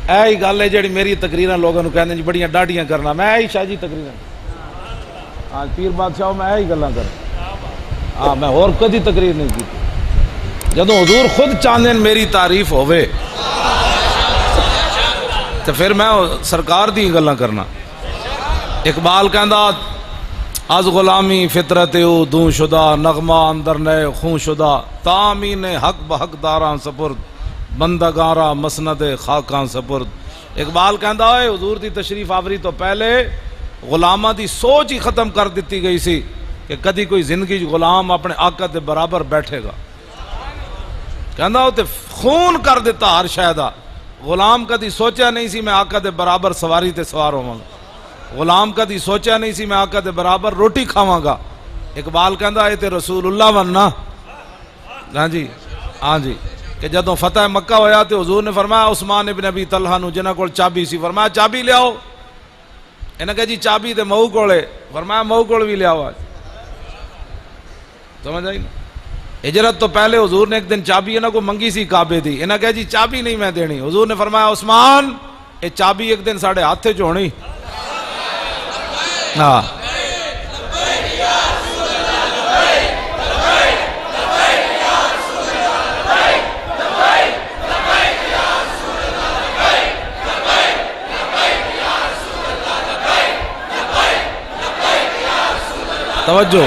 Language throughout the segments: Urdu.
ہی گل ہے جڑی میری تقریراں لوگوں کو کہندے جی بڑیاں ڈاڈیاں کرنا، میں ہی شاہ جی تقریراں آج پیر بادشاہ میں ہی گلاں کر میں اور کدی تقریر نہیں کی جدوں حضور خود چاہندے میری تعریف ہوئے تو پھر میں سرکار دی گلاں کرنا۔ اقبال کہندا از غلامی فطرت او دوں شدہ، نغمہ اندر نئے خون شدہ، تامین حق بحق داراں سپرد، بندگاراں مسند خاکاں سپرد۔ اقبال کہندا ہے حضور دی تشریف آوری تو پہلے غلاماں دی سوچ ہی ختم کر دیتی گئی سی کہ کدی کوئی زندگی غلام اپنے آقا دے برابر بیٹھے گا۔ کہندا وہ تے خون کر دیتا ہر شے دا، غلام کدی سوچیا نہیں سی میں آقا دے برابر سواری تے سوار ہوواں گا، غلام کدی سوچیا نہیں سی میں آقا دے برابر روٹی کھاواں گا۔ اقبال کہندا اے تے رسول اللہ وننا ہاں جی کہ جدوں فتح مکہ ہویا تے حضور نے فرمایا عثمان ابن ابی طلحہ نو جنہاں کول چابی سی، فرمایا چابی لے آؤ۔ انہاں کہا جی چابی تے مئو کولے، فرمایا مئو کول بھی لے آؤ۔ آج سمجھ آئی نا؟ ہجرت تو پہلے حضور نے ایک دن چابی انہاں کو منگی سی کعبے دی، انہاں کہا جی چابی نہیں میں دینی، حضور نے فرمایا عثمان اے چابی ایک دن ساڑھے ہاتھے چ ہونی۔ ہاں توجہ،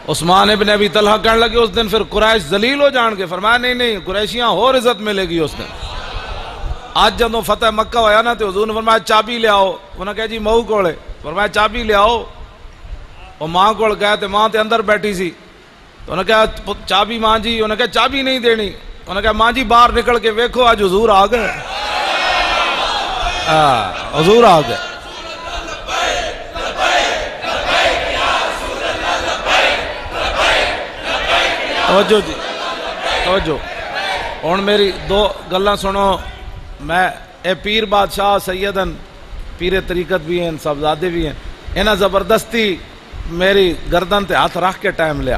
عثمان ابن ابی طلحہ کہنے لگے اس دن پھر قریش ذلیل ہو جان گے، فرمایا نہیں قریشیاں اور عزت ملے گی اس دن۔ آج جدوں فتح مکہ ہویا نا تو حضور نے فرمایا چابی لے آؤ، انہوں نے کہا جی مئو کولے، فرمایا چابی لے آؤ۔ وہ ماں کول گئے تے ماں تے اندر بیٹھی سی، تو انہوں نے کہا چابی ماں جی، انہوں نے کہا چابی نہیں دینی، انہوں نے کہا ماں جی باہر نکل کے ویکھو آج حضور آ گئے، حضور آ گئے۔ توجہ جی توجہ، ہن میری دو گلاں سنو، میں اے پیر بادشاہ سیدن پیر طریقت بھی ہیں، صاحبزادے بھی ہیں، انہاں زبردستی میری گردن تے ہاتھ رکھ کے ٹائم لیا۔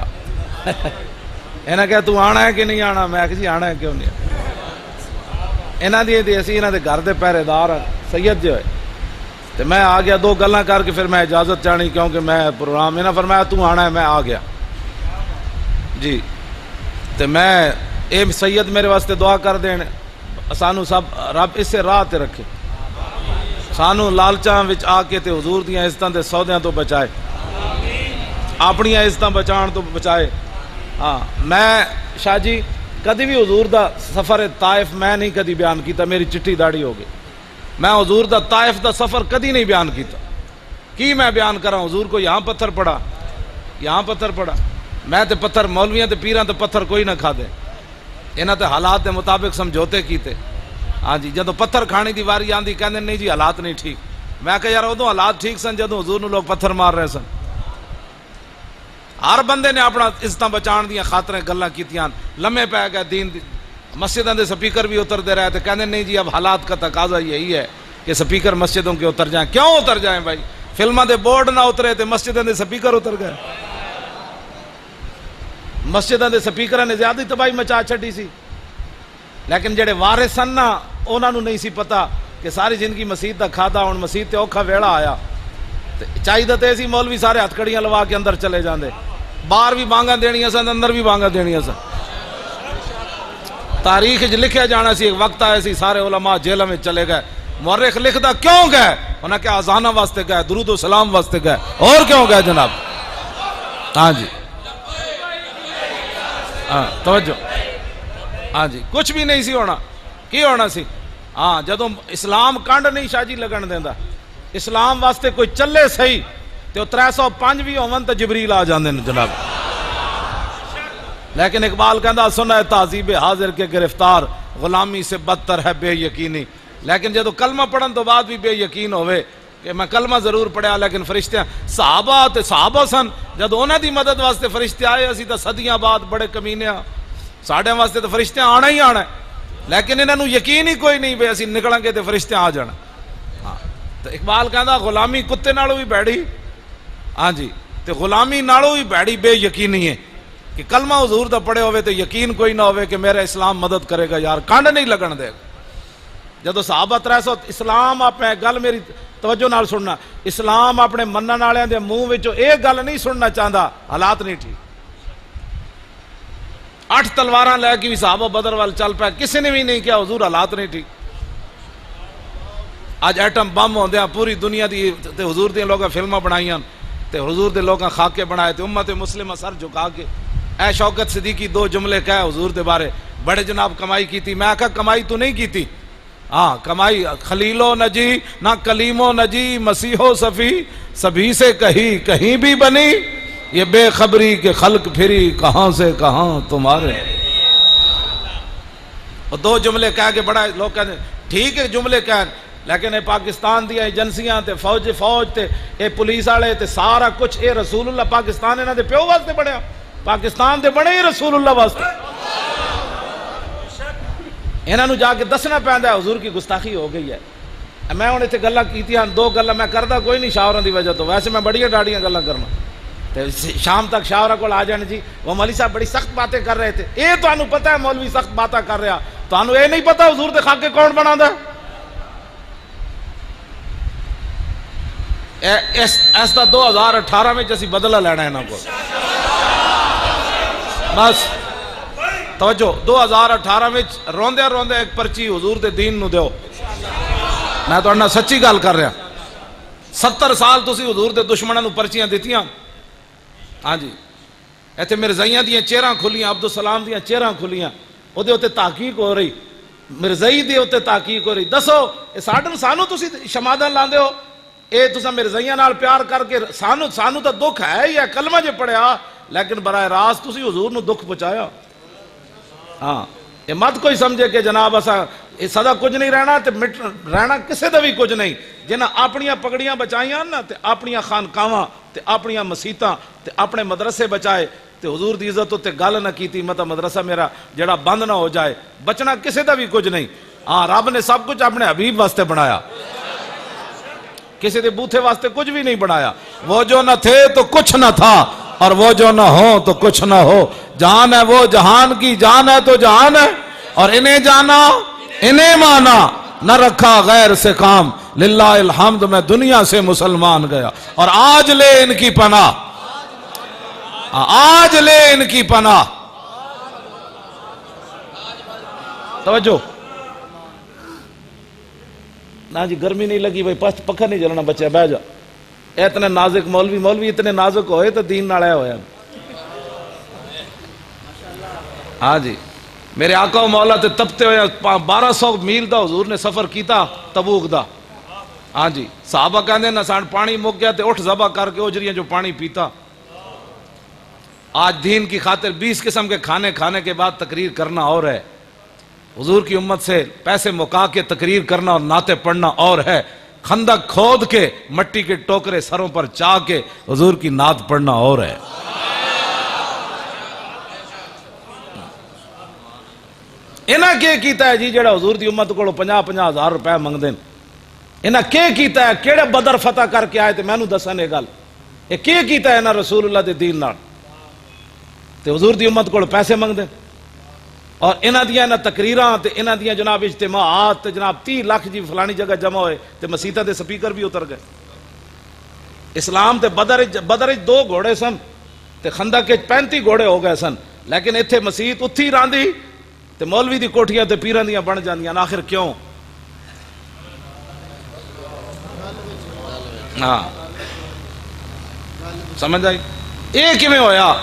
انہاں کہا تو آنا ہے کہ نہیں آنا، میں کہا جی آنا ہے کیوں نہیں۔ انہاں دی اسی انہاں دے گھر دے پہرے دار سید جو ہے، تے میں آ گیا، دو گلاں کر کے پھر میں اجازت چاہنی کیونکہ میں پروگرام، انہاں فرمایا تو آنا ہے، میں آ گیا جی۔ تے میں اے سید میرے واسطے دعا کر دین، سانو سب رب اس سے راہ تے رکھے، سانو لالچاں وچ آ کے تے حضور دیاں عزتاں تے سودیاں تو بچائے، اپنی عزتاں بچان تو بچائے۔ ہاں میں شاہ جی کدی بھی حضور دا سفر طائف میں نہیں کدی بیان کیتا، میری چٹھی داڑھی ہو گئی، میں حضور دا طائف دا سفر کدی نہیں بیان کیتا۔ کی میں بیان کراں، حضور کو یہاں پتھر پڑا، یہاں پتھر پڑا، میں تے پتھر مولویاں تے پیراں تے پتھر کوئی نہ کھا دے، انہاں تے حالات دے مطابق سمجھوتے کیتے۔ ہاں جی جدوں پتھر کھانے دی واری آندی کہندے نہیں جی حالات نہیں ٹھیک، میں کہا یار ادوں حالات ٹھیک سن جدوں حضور نو لوگ پتھر مار رہے سن۔ ہر بندے نے اپنا عزتاں بچان دیاں خاطریں گلاں کیتیاں، لمے پے گئے دین دی، مسجداں دے سپیکر بھی اتر دے رہے تھے، کہندے نہیں جی اب حالات کا تقاضا یہی ہے کہ سپیکر مسجدوں کے اتر جائیں۔ کیوں اتر جائیں بھائی، فلماں دے بورڈ نہ اترے تے مسجداں دے سپیکر اتر گئے، مسجداں دے سپیکراں نے زیادہ تباہی مچا چھڈی سی، لیکن جڑے وارث سن نا انہاں نوں نہیں سی پتہ کہ ساری زندگی مسجد دا کھادا، ہن مسجد تے اوکھا ویڑا آیا، چاہیے تے سی مولوی سارے ہتھ کڑیاں لوا کے اندر چلے جاندے، باہر بھی بانگاں دینیاں سن اندر بھی بانگاں دینیاں سن۔ تاریخ وچ لکھیا جانا سی، ایک وقت آیا سی سارے علماء جیلاں وچ چلے گئے، مورخ لکھدا کیوں گئے، انہاں کہ اذاناں واسطے گئے، درود و سلام واسطے گئے، اور کیوں گئے جناب؟ ہاں جی ہاں توجہ، ہاں جی کچھ بھی نہیں سی ہونا، کی ہونا سی؟ ہاں جدوں اسلام کنڈ نہیں شاہ جی لگن دیندا، اسلام واسطے کوئی چلے صحیح تو 305 بھی ہون تو جبریل آ جاندے نے جناب۔ لیکن اقبال کہندا سنا ہے تہذیب حاضر کے گرفتار، غلامی سے بدتر ہے بے یقینی۔ لیکن جدوں کلمہ پڑھن تو بعد بھی بے یقین ہوئے کہ میں کلمہ ضرور پڑھیا لیکن فرشتے صحابہ سن، جدوں انہاں دی مدد واسطے فرشتے آئے، اسی تو صدیاں بعد بڑے کمینے ہاں، ساڈے واسطے تو فرشتے آنا ہی آنا ہے، لیکن انہاں نوں یقین ہی کوئی نہیں بے اسی نکلاں گے تو فرشتے آ جانا۔ ہاں تو اقبال کہندا غلامی کتے نالوں بھی بھڑی، ہاں جی تے غلامی نالوں بھی بھڑی بے یقینی ہے، کہ کلمہ حضور دا پڑھے ہوئے تو یقین کوئی نہ ہوئے کہ میرا اسلام مدد کرے گا یار، کانڈ نہیں لگن دے گا۔ جدو صحابہ 300 اسلام اپنے گل میری توجہ نال سننا، اسلام اپنے منن والے دے منہ وچوں اے گل نہیں سننا چاہتا، حالات نہیں ٹھیک۔ 8 تلواراں لے کے بھی صحابہ بدر وال چل پیا، کسی نے بھی نہیں کیا حضور حالات نہیں ٹھیک۔ اج ایٹم بم ہوندیاں پوری دنیا دی تے حضور دی لوگاں فلماں بنائیاں تے حضور دے لوگاں خاکے بنائے تے امت مسلمہ سر جھکا کے اے شوکت صدیقی 2 جملے کہے حضور دے بارے، بڑے جناب کمائی کیتی۔ میں کہا کمائی تو نہیں کیتی، ہاں کمائی خلیل و نجی نہ کلیم و نجی مسیح و صفی سبھی سے کہیں بھی بنی، یہ بے خبری کے خلق پھری کہاں سے کہاں تمہارے۔ اور 2 جملے کہہ کے بڑا لوگ کہتے ہیں ٹھیک ہے جملے کہن، لیکن اے پاکستان دی ایجنسیاں تے فوج تے اے پولیس والے تے سارا کچھ اے رسول اللہ پاکستان انہاں دے پیو واسطے بنیا، پاکستان دے بنے ہی رسول اللہ واسطے۔ انہاں نو جا کے دسنا پیندا ہے حضور کی گستاخی ہو گئی ہے۔ میں ہن ایتھے گلاں کیتیاں 2 گلاں میں کردا کوئی نہیں شاوراں دی وجہ تو، ویسے میں بڑیاں ڈاڑیاں گلاں کرنا تے شام تک شاورا کول آ جان جی وہ مولوی صاحب بڑی سخت باتیں کر رہے تھے۔ اے تانوں پتہ ہے مولوی سخت باتاں کر رہا، تانوں اے نہیں پتہ حضور دے خاکے کون بناندا ہے؟ اس دا 2018 میں اسی بدلہ لینا ہے انہاں کو بس توجہ۔ 2018 میں روندے ایک پرچی حضور دے دین نو دیو۔ میں تو سچی گل کر رہا، 70 سال تسی حضور دے دشمنوں نو پرچیاں دتیاں، ہاں جی ایتھے مرزائیاں دیاں چہراں کھلیاں، عبدالسلام دیاں چہراں کھلیاں، او دے اوتے تحقیق ہو رہی، مرزائی دے اوتے تحقیق ہو رہی۔ دسو اے سانو تسی شمادن لاندے ہو، اے تساں مرزائیاں نال پیار کر کے سانو تا دکھ ہے ہی ہے، کلمہ جے پڑھیا، لیکن براہ راست تسی حضور نو دکھ پہنچایا۔ ہاں یہ مت کوئی سمجھے کہ جناب اسا سدا کچھ نہیں رہنا تے رہنا کسے دا بھی کچھ نہیں۔ جنہاں اپنیاں پگڑیاں بچائیاں نا تے اپنیاں خانقاواں تے اپنیاں مسیتاں تے اپنے مدرسے بچائے تے حضور دی عزت تے گل نہ کیتی مطلب مدرسہ میرا جڑا بند نہ ہو جائے، بچنا کسے دا بھی کچھ نہیں۔ ہاں رب نے سب کچھ اپنے حبیب واسطے بنایا، کسی دے بوتھے واسطے کچھ بھی نہیں بنایا۔ وہ جو نہ تھے تو کچھ نہ تھا، اور وہ جو نہ ہو تو کچھ نہ ہو۔ جان ہے وہ جہان کی جان ہے تو جہان ہے، اور انہیں جانا انہیں مانا، نہ رکھا غیر سے کام، للہ الحمد میں دنیا سے مسلمان گیا، اور آج لے ان کی پناہ، آج لے ان کی پناہ۔ توجہ نا جی، گرمی نہیں لگی بھائی، پکھا نہیں جلنا بچے، بہ جا۔ اتنے نازک مولوی اتنے نازک ہوئے تو دین نال ہویا۔ ہاں جی میرے آقا و مولا تے تپتے ہوئے 1200 میل دا حضور نے سفر کیتا تبوک دا۔ ہاں جی صحابہ کہندے نہ سان پانی مک گیا تے اٹھ ذبح کر کے اجریاں جو پانی پیتا۔ آج دین کی خاطر 20 قسم کے کھانے کھانے کے بعد تقریر کرنا اور ہے، حضور کی امت سے پیسے مکا کے تقریر کرنا اور نعتیں پڑھنا اور ہے، خندق کھود کے مٹی کے ٹوکرے سروں پر چاہ کے حضور کی نعت پڑھنا اور ہے۔ انہاں کیا کیتا ہے جی جڑا حضور دی امت کو 50-50 ہزار روپے منگ دین؟ انہاں کیا کیتا ہے؟ کیڑے بدر فتح کر کے آئے تے مینوں دسن یہ گل، یہ کیا کیتا ہے انہاں رسول اللہ دے دین نال تے حضور دی امت کو پیسے منگ دین؟ اور انہاں دیاں انہاں تقریراں تے انہاں دیاں جناب اجتماعات تے جناب 30 لاکھ جی فلانی جگہ جمع ہوئے تے مسیتاں دے سپیکر بھی اتر گئے۔ اسلام تے بدر 2 گھوڑے سن تے خندق 35 گھوڑے ہو گئے سن، لیکن ایتھے مسیت اتھی راندی تے مولوی دی کوٹھیاں تے پیراں دیاں بن جاندیاں۔ آخر کیوں؟ ہاں سمجھ آئی؟ یہ کیویں ہویا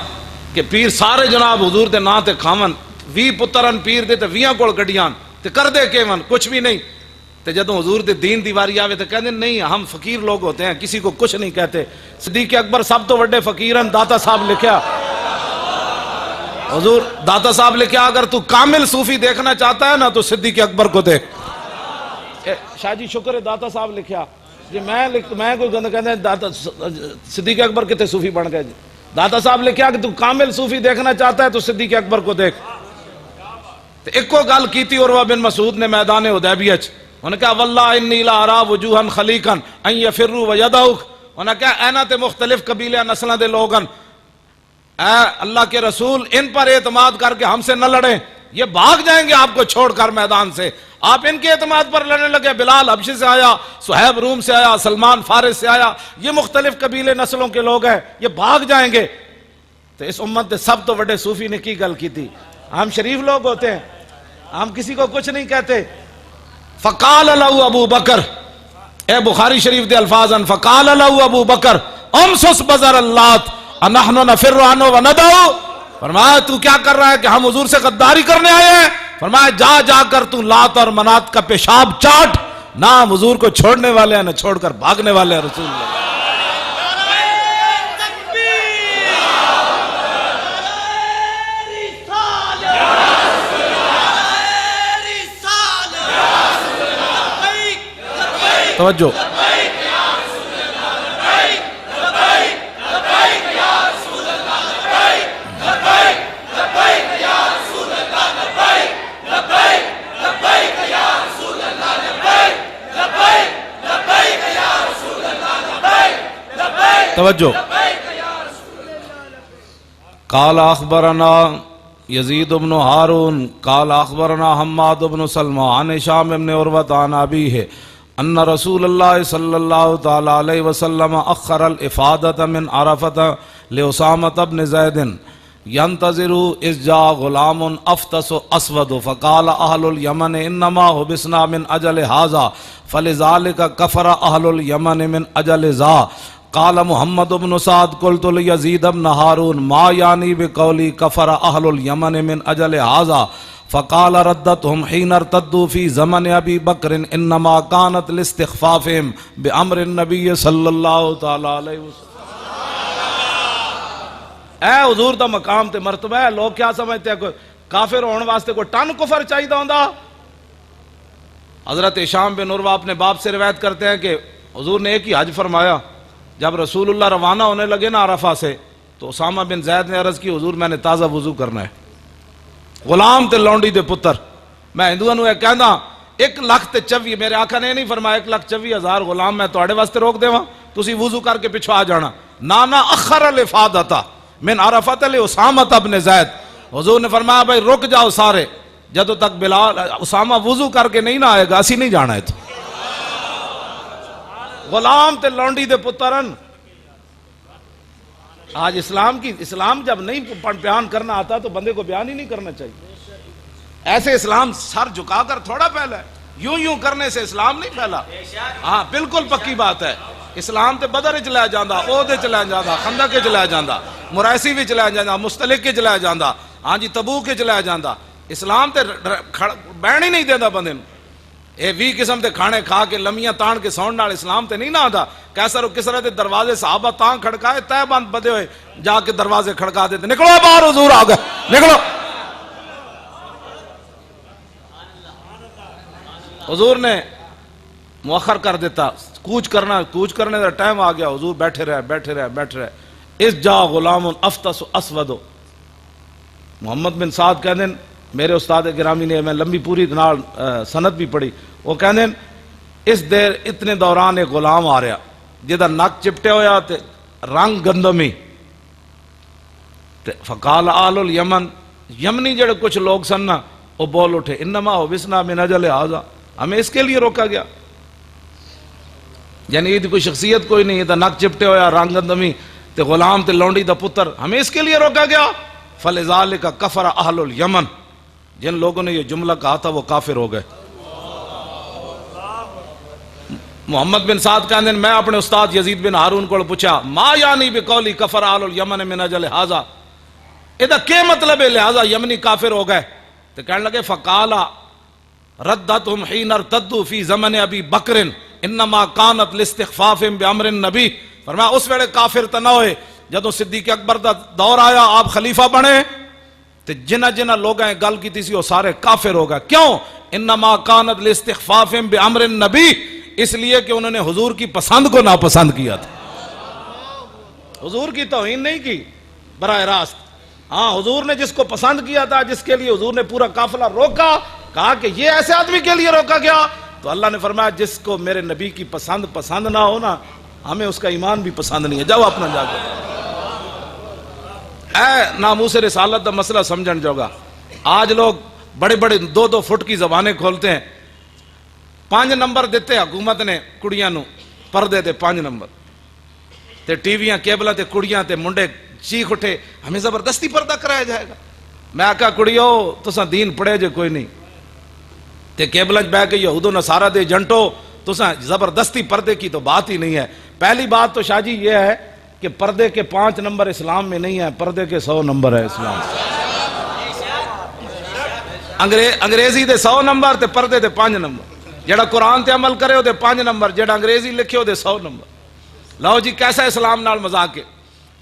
کہ پیر سارے جناب حضور دے نام تے کھاون، 20 پترن پیر دے تے 20 کول گڈیاں تے کر دے کیون کچھ بھی نہیں، تے جدوں حضور دے دین دی واری آوے تے کہندے نہیں ہم فقیر لوگ ہوتے ہیں، کسی کو کچھ نہیں کہتے۔ صدیق اکبر سب تو بڑے فقیرن، داتا صاحب لکھیا، حضور داتا صاحب لکھیا اگر تو کامل صوفی دیکھنا چاہتا ہے نا تو صدیق اکبر کو دیکھ۔ شاہ جی شکر ہے داتا صاحب لکھیا جی، میں کوئی گند کہندے داتا صدیق اکبر کتے صوفی بن گئے جی؟ داتا صاحب لکھیا کہ تو کامل صوفی دیکھنا چاہتا ہے تو صدیق اکبر کو دیکھ۔ ایک کو گل کیتی عروہ بن مسعود نے میدان حدیبیہ وچ، انہوں نے کہا واللہ انی لا ارا وجوہا خلیقا ان یفروا ویدعوک، انہوں نے کہا اینا تے مختلف قبیلے نسلاں دے لوگن اے اللہ کے رسول ان پر اعتماد کر کے ہم سے نہ لڑیں، یہ بھاگ جائیں گے آپ کو چھوڑ کر میدان سے. آپ ان کے اعتماد پر لڑنے لگے. بلال حبشی سے آیا، صہیب روم سے آیا، سلمان فارس سے آیا، یہ مختلف قبیلے نسلوں کے لوگ ہیں، یہ بھاگ جائیں گے. تو اس امت نے سب تو بڑے صوفی نے کی گل کی تھی. ہم شریف لوگ ہوتے ہیں، ہم کسی کو کچھ نہیں کہتے. فقال له ابو بکر، اے بخاری شریف دے الفاظ ان، فقال له ابو بکر امسس بزر اللات انحن نفر عنه وندعو. فرمایا تو کیا کر رہا ہے کہ ہم حضور سے غداری کرنے آئے ہیں؟ فرمایا جا جا کر تو لات اور منات کا پیشاب چاٹ. نہ ہم حضور کو چھوڑنے والے ہیں نہ چھوڑ کر بھاگنے والے ہیں. رسول اللہ توجہ. توجہ. قال اخبرنا یزید بن ہارون قال اخبرنا حماد بن سلمہ عن ہشام بن عروہ عن ابیہ ان رسول اللہ صلی اللہ تعالی علیہ وسلم اخر الافادۃ من عرفۃ لاسامۃ بن زید ينتظر اذ جاء غلام افطس اسود فقال اہل الیمن انما حبسنا من اجل هذا فلذلك كفر اہل الیمن من اجل ذا. قال محمد بن سعد قلت لیزید بن ہارون ما یعنی بقولی کفر اہل الیمن من اجل هذا فقال ردتهم حين ارتدوا في زمن ابی بکر انما كانت لاستخفافهم بامر النبی صلی اللہ تعالی علیہ وسلم. اے حضور دا مقام تے مرتبہ ہے. لوگ کیا سمجھتے ہیں کوئی کافر ہونے واسطے کوئی ٹن کفر چاہیے ہوندا؟ حضرت ہشام بن عروہ اپنے باپ سے روایت کرتے ہیں کہ حضور نے ایک ہی حج فرمایا. جب رسول اللہ روانہ ہونے لگے نا عرفہ سے تو اسامہ بن زید نے عرض کی حضور میں نے تازہ وضو کرنا ہے. غلام تے لونڈی دے پتر میں ہندوؤں نوں کہندا 1,24,000 میرے آقا نے نہیں فرمایا 1,24,000 غلام میں تواڈے واسطے روک دیواں تسی وضو کر کے پیچھے آ جانا. نانا اخر الافادۃ من عرفۃ لاسامہ بن زید. حضور نے فرمایا بھائی رک جاؤ سارے، جدوں تک بلال اسامہ وضو کر کے نہیں نہ آئے گا اسی نہیں جانا ہے. تو غلام تے لونڈی دے پترن آج اسلام جب نہیں بیان کرنا آتا تو بندے کو بیان ہی نہیں کرنا چاہیے. ایسے اسلام سر جھکا کر تھوڑا پھیلا ہے، یوں کرنے سے اسلام نہیں پھیلا. ہاں بالکل پکی بات ہے. اسلام تے بدر وچ لے جاندا، عہد وچ لے جاندا، خندق وچ لے جاندا، مریسی وچ لے جاندا، مستلق وچ لے جاندا، ہاں جی تبوک وچ لے جاندا. اسلام تے بہن ہی نہیں دیندا بندے نوں. اے 20 قسم دے کھانے کھا کے لمیاں تان کے سون نال اسلام تے نہیں نہ آندا. کیسر و کسرا دے دروازے صحابہ تاں کھڑکائے تے بند بدے ہوئے جا کے دروازے کھڑکا دیتے نکلو باہر حضور آ گئے نکلو. حضور نے مؤخر کر دیتا، کوچ کرنے دا ٹائم آ گیا. حضور بیٹھے رہے. اس جا غلام افطس اسود. محمد بن سعد کہندے میرے استاد گرامی نے میں لمبی پوری سند بھی پڑھی. وہ کہندے اس دیر اتنے دوران ایک غلام آ رہا جہاں نک چپٹے ہویا تے رنگ گندمی. فقال آل الیمن، یمنی جڑے کچھ لوگ سن نا وہ بول اٹھے انما حبسنا من اجل ھذا، ہمیں اس کے لیے روکا گیا. یعنی یہ کوئی شخصیت کوئی نہیں، یہ نک چپٹے ہویا رنگ گندمی تے غلام تے لونڈی دا پتر، ہمیں اس کے لیے روکا گیا. فلذالک کفر اہل الیمن، جن لوگوں نے یہ جملہ کہا تھا وہ کافر ہو گئے. محمد بن سعد کہندے میں اپنے استاد یزید بن ہارون کو پوچھا ما یعنی بقولی کفر اہل الیمن من اجل ھذا، ادا کیا مطلب ہے لہذا یمنی کافر ہو گئے؟ تو کہنے لگے فقالا ردتهم حين ارتدوا في زمن ابی بکر انما كانت لاستخفافهم بامر النبی. فرمایا اس ویلے کافر تو نہ ہوئے، جدوں صدیق اکبر دا دور آیا آپ خلیفہ بنے تو جنہ لوگاں گل کی سی وہ سارے کافر ہو گئے. کیوں؟ انما كانت لاستخفافهم بامر النبی، اس لیے کہ انہوں نے حضور کی پسند کو ناپسند کیا تھا. حضور کی توہین نہیں کی براہ راست، ہاں حضور نے جس کو پسند کیا تھا، جس کے لیے حضور نے پورا قافلہ روکا، کہا کہ یہ ایسے آدمی کے لیے روکا گیا، تو اللہ نے فرمایا جس کو میرے نبی کی پسند نہ ہونا ہمیں اس کا ایمان بھی پسند نہیں ہے. جاؤ اپنا جا کے. اے ناموس رسالت دا مسئلہ سمجھن جوگا آج لوگ بڑے بڑے 2-2 فٹ کی زبانیں کھولتے ہیں. 5 نمبر دیتے حکومت نے کڑیاں نو پردے دے 5 نمبر تے ٹی ویاں کیبلاں تے کڑیاں تے منڈے چیخ اٹھے ہمیں زبردستی پردہ کرایا جائے گا. میں آکھا کڑیو تساں دین پڑھے جے کوئی نہیں تے کیبلاں بہ کے یہود و نصارہ دے جنٹو تساں زبردستی پردے کی تو بات ہی نہیں ہے. پہلی بات تو شاہ جی یہ ہے کہ پردے کے 5 نمبر اسلام میں نہیں ہے, پردے کے 100 نمبر ہے اسلام. انگریزی دے 100 نمبر تے پردے دے 5 نمبر. جڑا قرآن تے عمل کرے ہو دے 5 نمبر, جڑا انگریزی لکھے ہو دے 100 نمبر. لو جی کیسا اسلام نال مذاق ہے.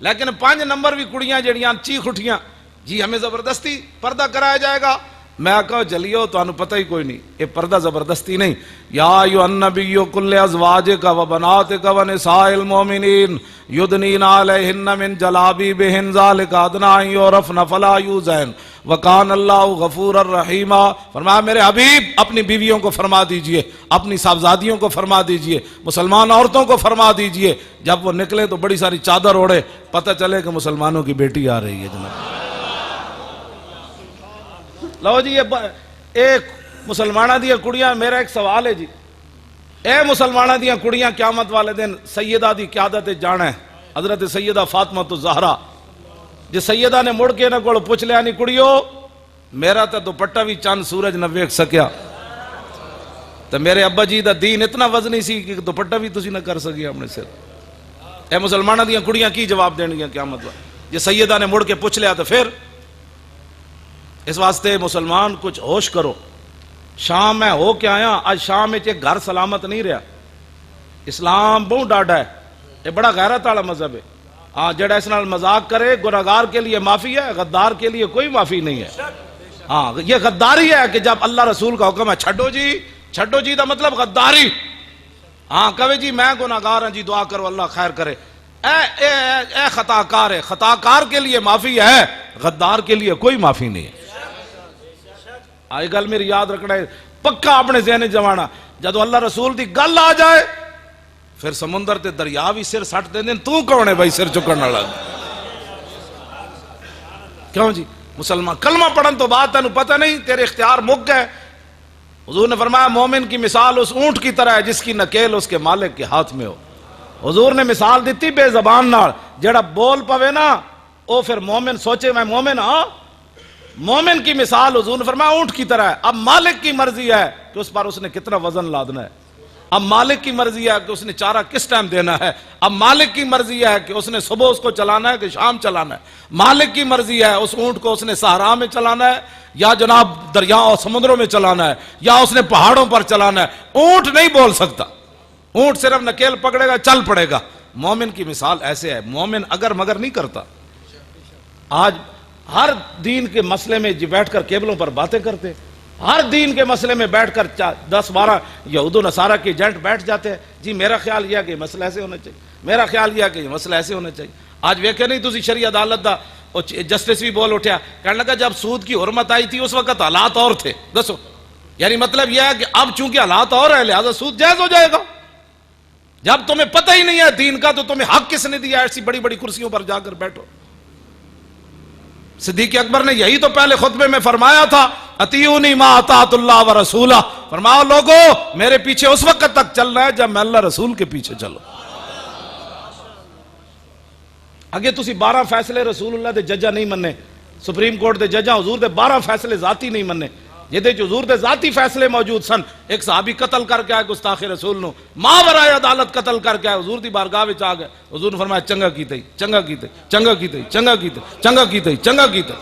لیکن 5 نمبر بھی کڑیاں جڑیاں چیخ اٹھیاں جی ہمیں زبردستی پردہ کرایا جائے گا. میں کہا جلیو تو انہوں پتہ ہی کوئی نہیں, یہ پردہ زبردستی نہیں. یا ایو النبی کل ازواجک و بناتک و نساء المومنین یدنین علیہن من جلابیبہن ذالک ادنی ان یعرفن فلا یؤذین وکان اللہ غفور الرحیم. فرمایا میرے حبیب اپنی بیویوں کو فرما دیجئے, اپنی صاحبزادیوں کو فرما دیجئے, مسلمان عورتوں کو فرما دیجئے جب وہ نکلے تو بڑی ساری چادر اوڑے, پتہ چلے کہ مسلمانوں کی بیٹی آ رہی ہے. جناب لو جی ایک مسلمانہ دیا کڑیاں, میرا ایک سوال ہے جی, اے مسلمانہ دیا کڑیاں قیامت والے دن سیدہ دی قیادت جانا ہے حضرت سیدہ فاطمہ الزہرا. جی سیدہ نے مڑ کے نہ کوڑ پوچھ لیا نہیں کڑیو میرا تا دوپٹہ بھی چاند سورج نہ ویکھ سکیا, تو میرے ابا جی دا دین اتنا وزنی سی کہ دوپٹہ بھی تسی نہ کر سکیا اپنے سر. اے مسلمانہ دیا کڑیاں کی جواب دین گیا قیامت والے. جی سیدہ نے مڑ کے پوچھ لیا تو پھر اس واسطے مسلمان کچھ ہوش کرو. شام میں ہو کے آیا, آج شام میں ایک گھر سلامت نہیں رہا. اسلام بہت ڈاڈا ہے, یہ بڑا غیرت والا مذہب ہے. ہاں جڑا اس نال مذاق کرے گناہگار کے لیے معافی ہے, غدار کے لیے کوئی معافی نہیں ہے. ہاں یہ غداری ہے کہ جب اللہ رسول کا حکم ہے چھڈو جی دا مطلب غداری. ہاں کہے جی میں گناہگار ہوں جی دعا کرو اللہ خیر کرے, اے خطا کار ہے, خطا کار کے لیے معافی ہے, غدار کے لیے کوئی معافی نہیں ہے. آئی گل میری یاد رکھنا ہے پکا اپنے ذہن جمانا. جدو اللہ رسول دی گل آ جائے پھر سمندر تے دریا بھی سر سٹ دیں دیں, تو کون ہے بھائی سر چکن والا؟ کیوں جی مسلمان کلمہ پڑھن تو بات تینوں پتہ نہیں, تیرے اختیار مک گئے. حضور نے فرمایا مومن کی مثال اس اونٹ کی طرح ہے جس کی نکیل اس کے مالک کے ہاتھ میں ہو. حضور نے مثال دیتی بے زبان نال, جڑا بول پوے نا او پھر مومن سوچے میں مومن ہاں. مومن کی مثال حضور نے فرمایا اونٹ کی طرح ہے. اب مالک کی مرضی ہے کہ اس پر اس نے کتنا وزن لادنا ہے, اب مالک کی مرضی ہے کہ اس نے چارہ کس ٹائم دینا ہے, اب مالک کی مرضی ہے کہ اس نے صبح اس کو چلانا ہے کہ شام چلانا ہے, مالک کی مرضی ہے اس اونٹ کو اس نے صحرا میں چلانا ہے یا جناب دریا اور سمندروں میں چلانا ہے یا اس نے پہاڑوں پر چلانا ہے. اونٹ نہیں بول سکتا, اونٹ صرف نکیل پکڑے گا چل پڑے گا. مومن کی مثال ایسے ہے, مومن اگر مگر نہیں کرتا. آج ہر دین کے مسئلے میں جی بیٹھ کر کیبلوں پر باتیں کرتے, ہر دین کے مسئلے میں بیٹھ کر 10-12 یہود و نصارہ کے ایجنٹ بیٹھ جاتے ہیں. جی میرا خیال یہ ہے کہ یہ مسئلہ ایسے ہونا چاہیے, میرا خیال یہ ہے کہ یہ مسئلہ ایسے ہونا چاہیے. آج ویکھے نہیں تسی شریع عدالت دا جسٹس بھی بول اٹھیا, کہنے لگا جب سود کی حرمت آئی تھی اس وقت حالات اور تھے. دسو یعنی مطلب یہ ہے کہ اب چونکہ حالات اور ہیں لہذا سود جائز ہو جائے گا. جب تمہیں پتہ ہی نہیں ہے دین کا تو تمہیں حق کس نے دیا ایسی بڑی بڑی کرسیوں پر جا کر بیٹھو؟ صدیق اکبر نے یہی تو پہلے خطبے میں فرمایا تھا, اطیعونی ما اطاعت اللہ و رسولہ. فرماؤ لوگو میرے پیچھے اس وقت تک چلنا ہے جب میں اللہ رسول کے پیچھے چلو. اگے تسی 12 فیصلے رسول اللہ دے ججا نہیں مننے, سپریم کورٹ دے ججا حضور دے 12 فیصلے ذاتی نہیں مننے, جہدے حضور دے ذاتی فیصلے موجود سن. ایک صحابی قتل کر کے آئے گستاخ رسول نو, ماں برائے عدالت قتل کر کے آئے, حضور دی بارگاہ وچ آ گئے. حضور نے فرمایا چنگا کیتے چنگا کیتے چنگا کیتے چنگا کیتے چنگا کیتے چنگا کیتے.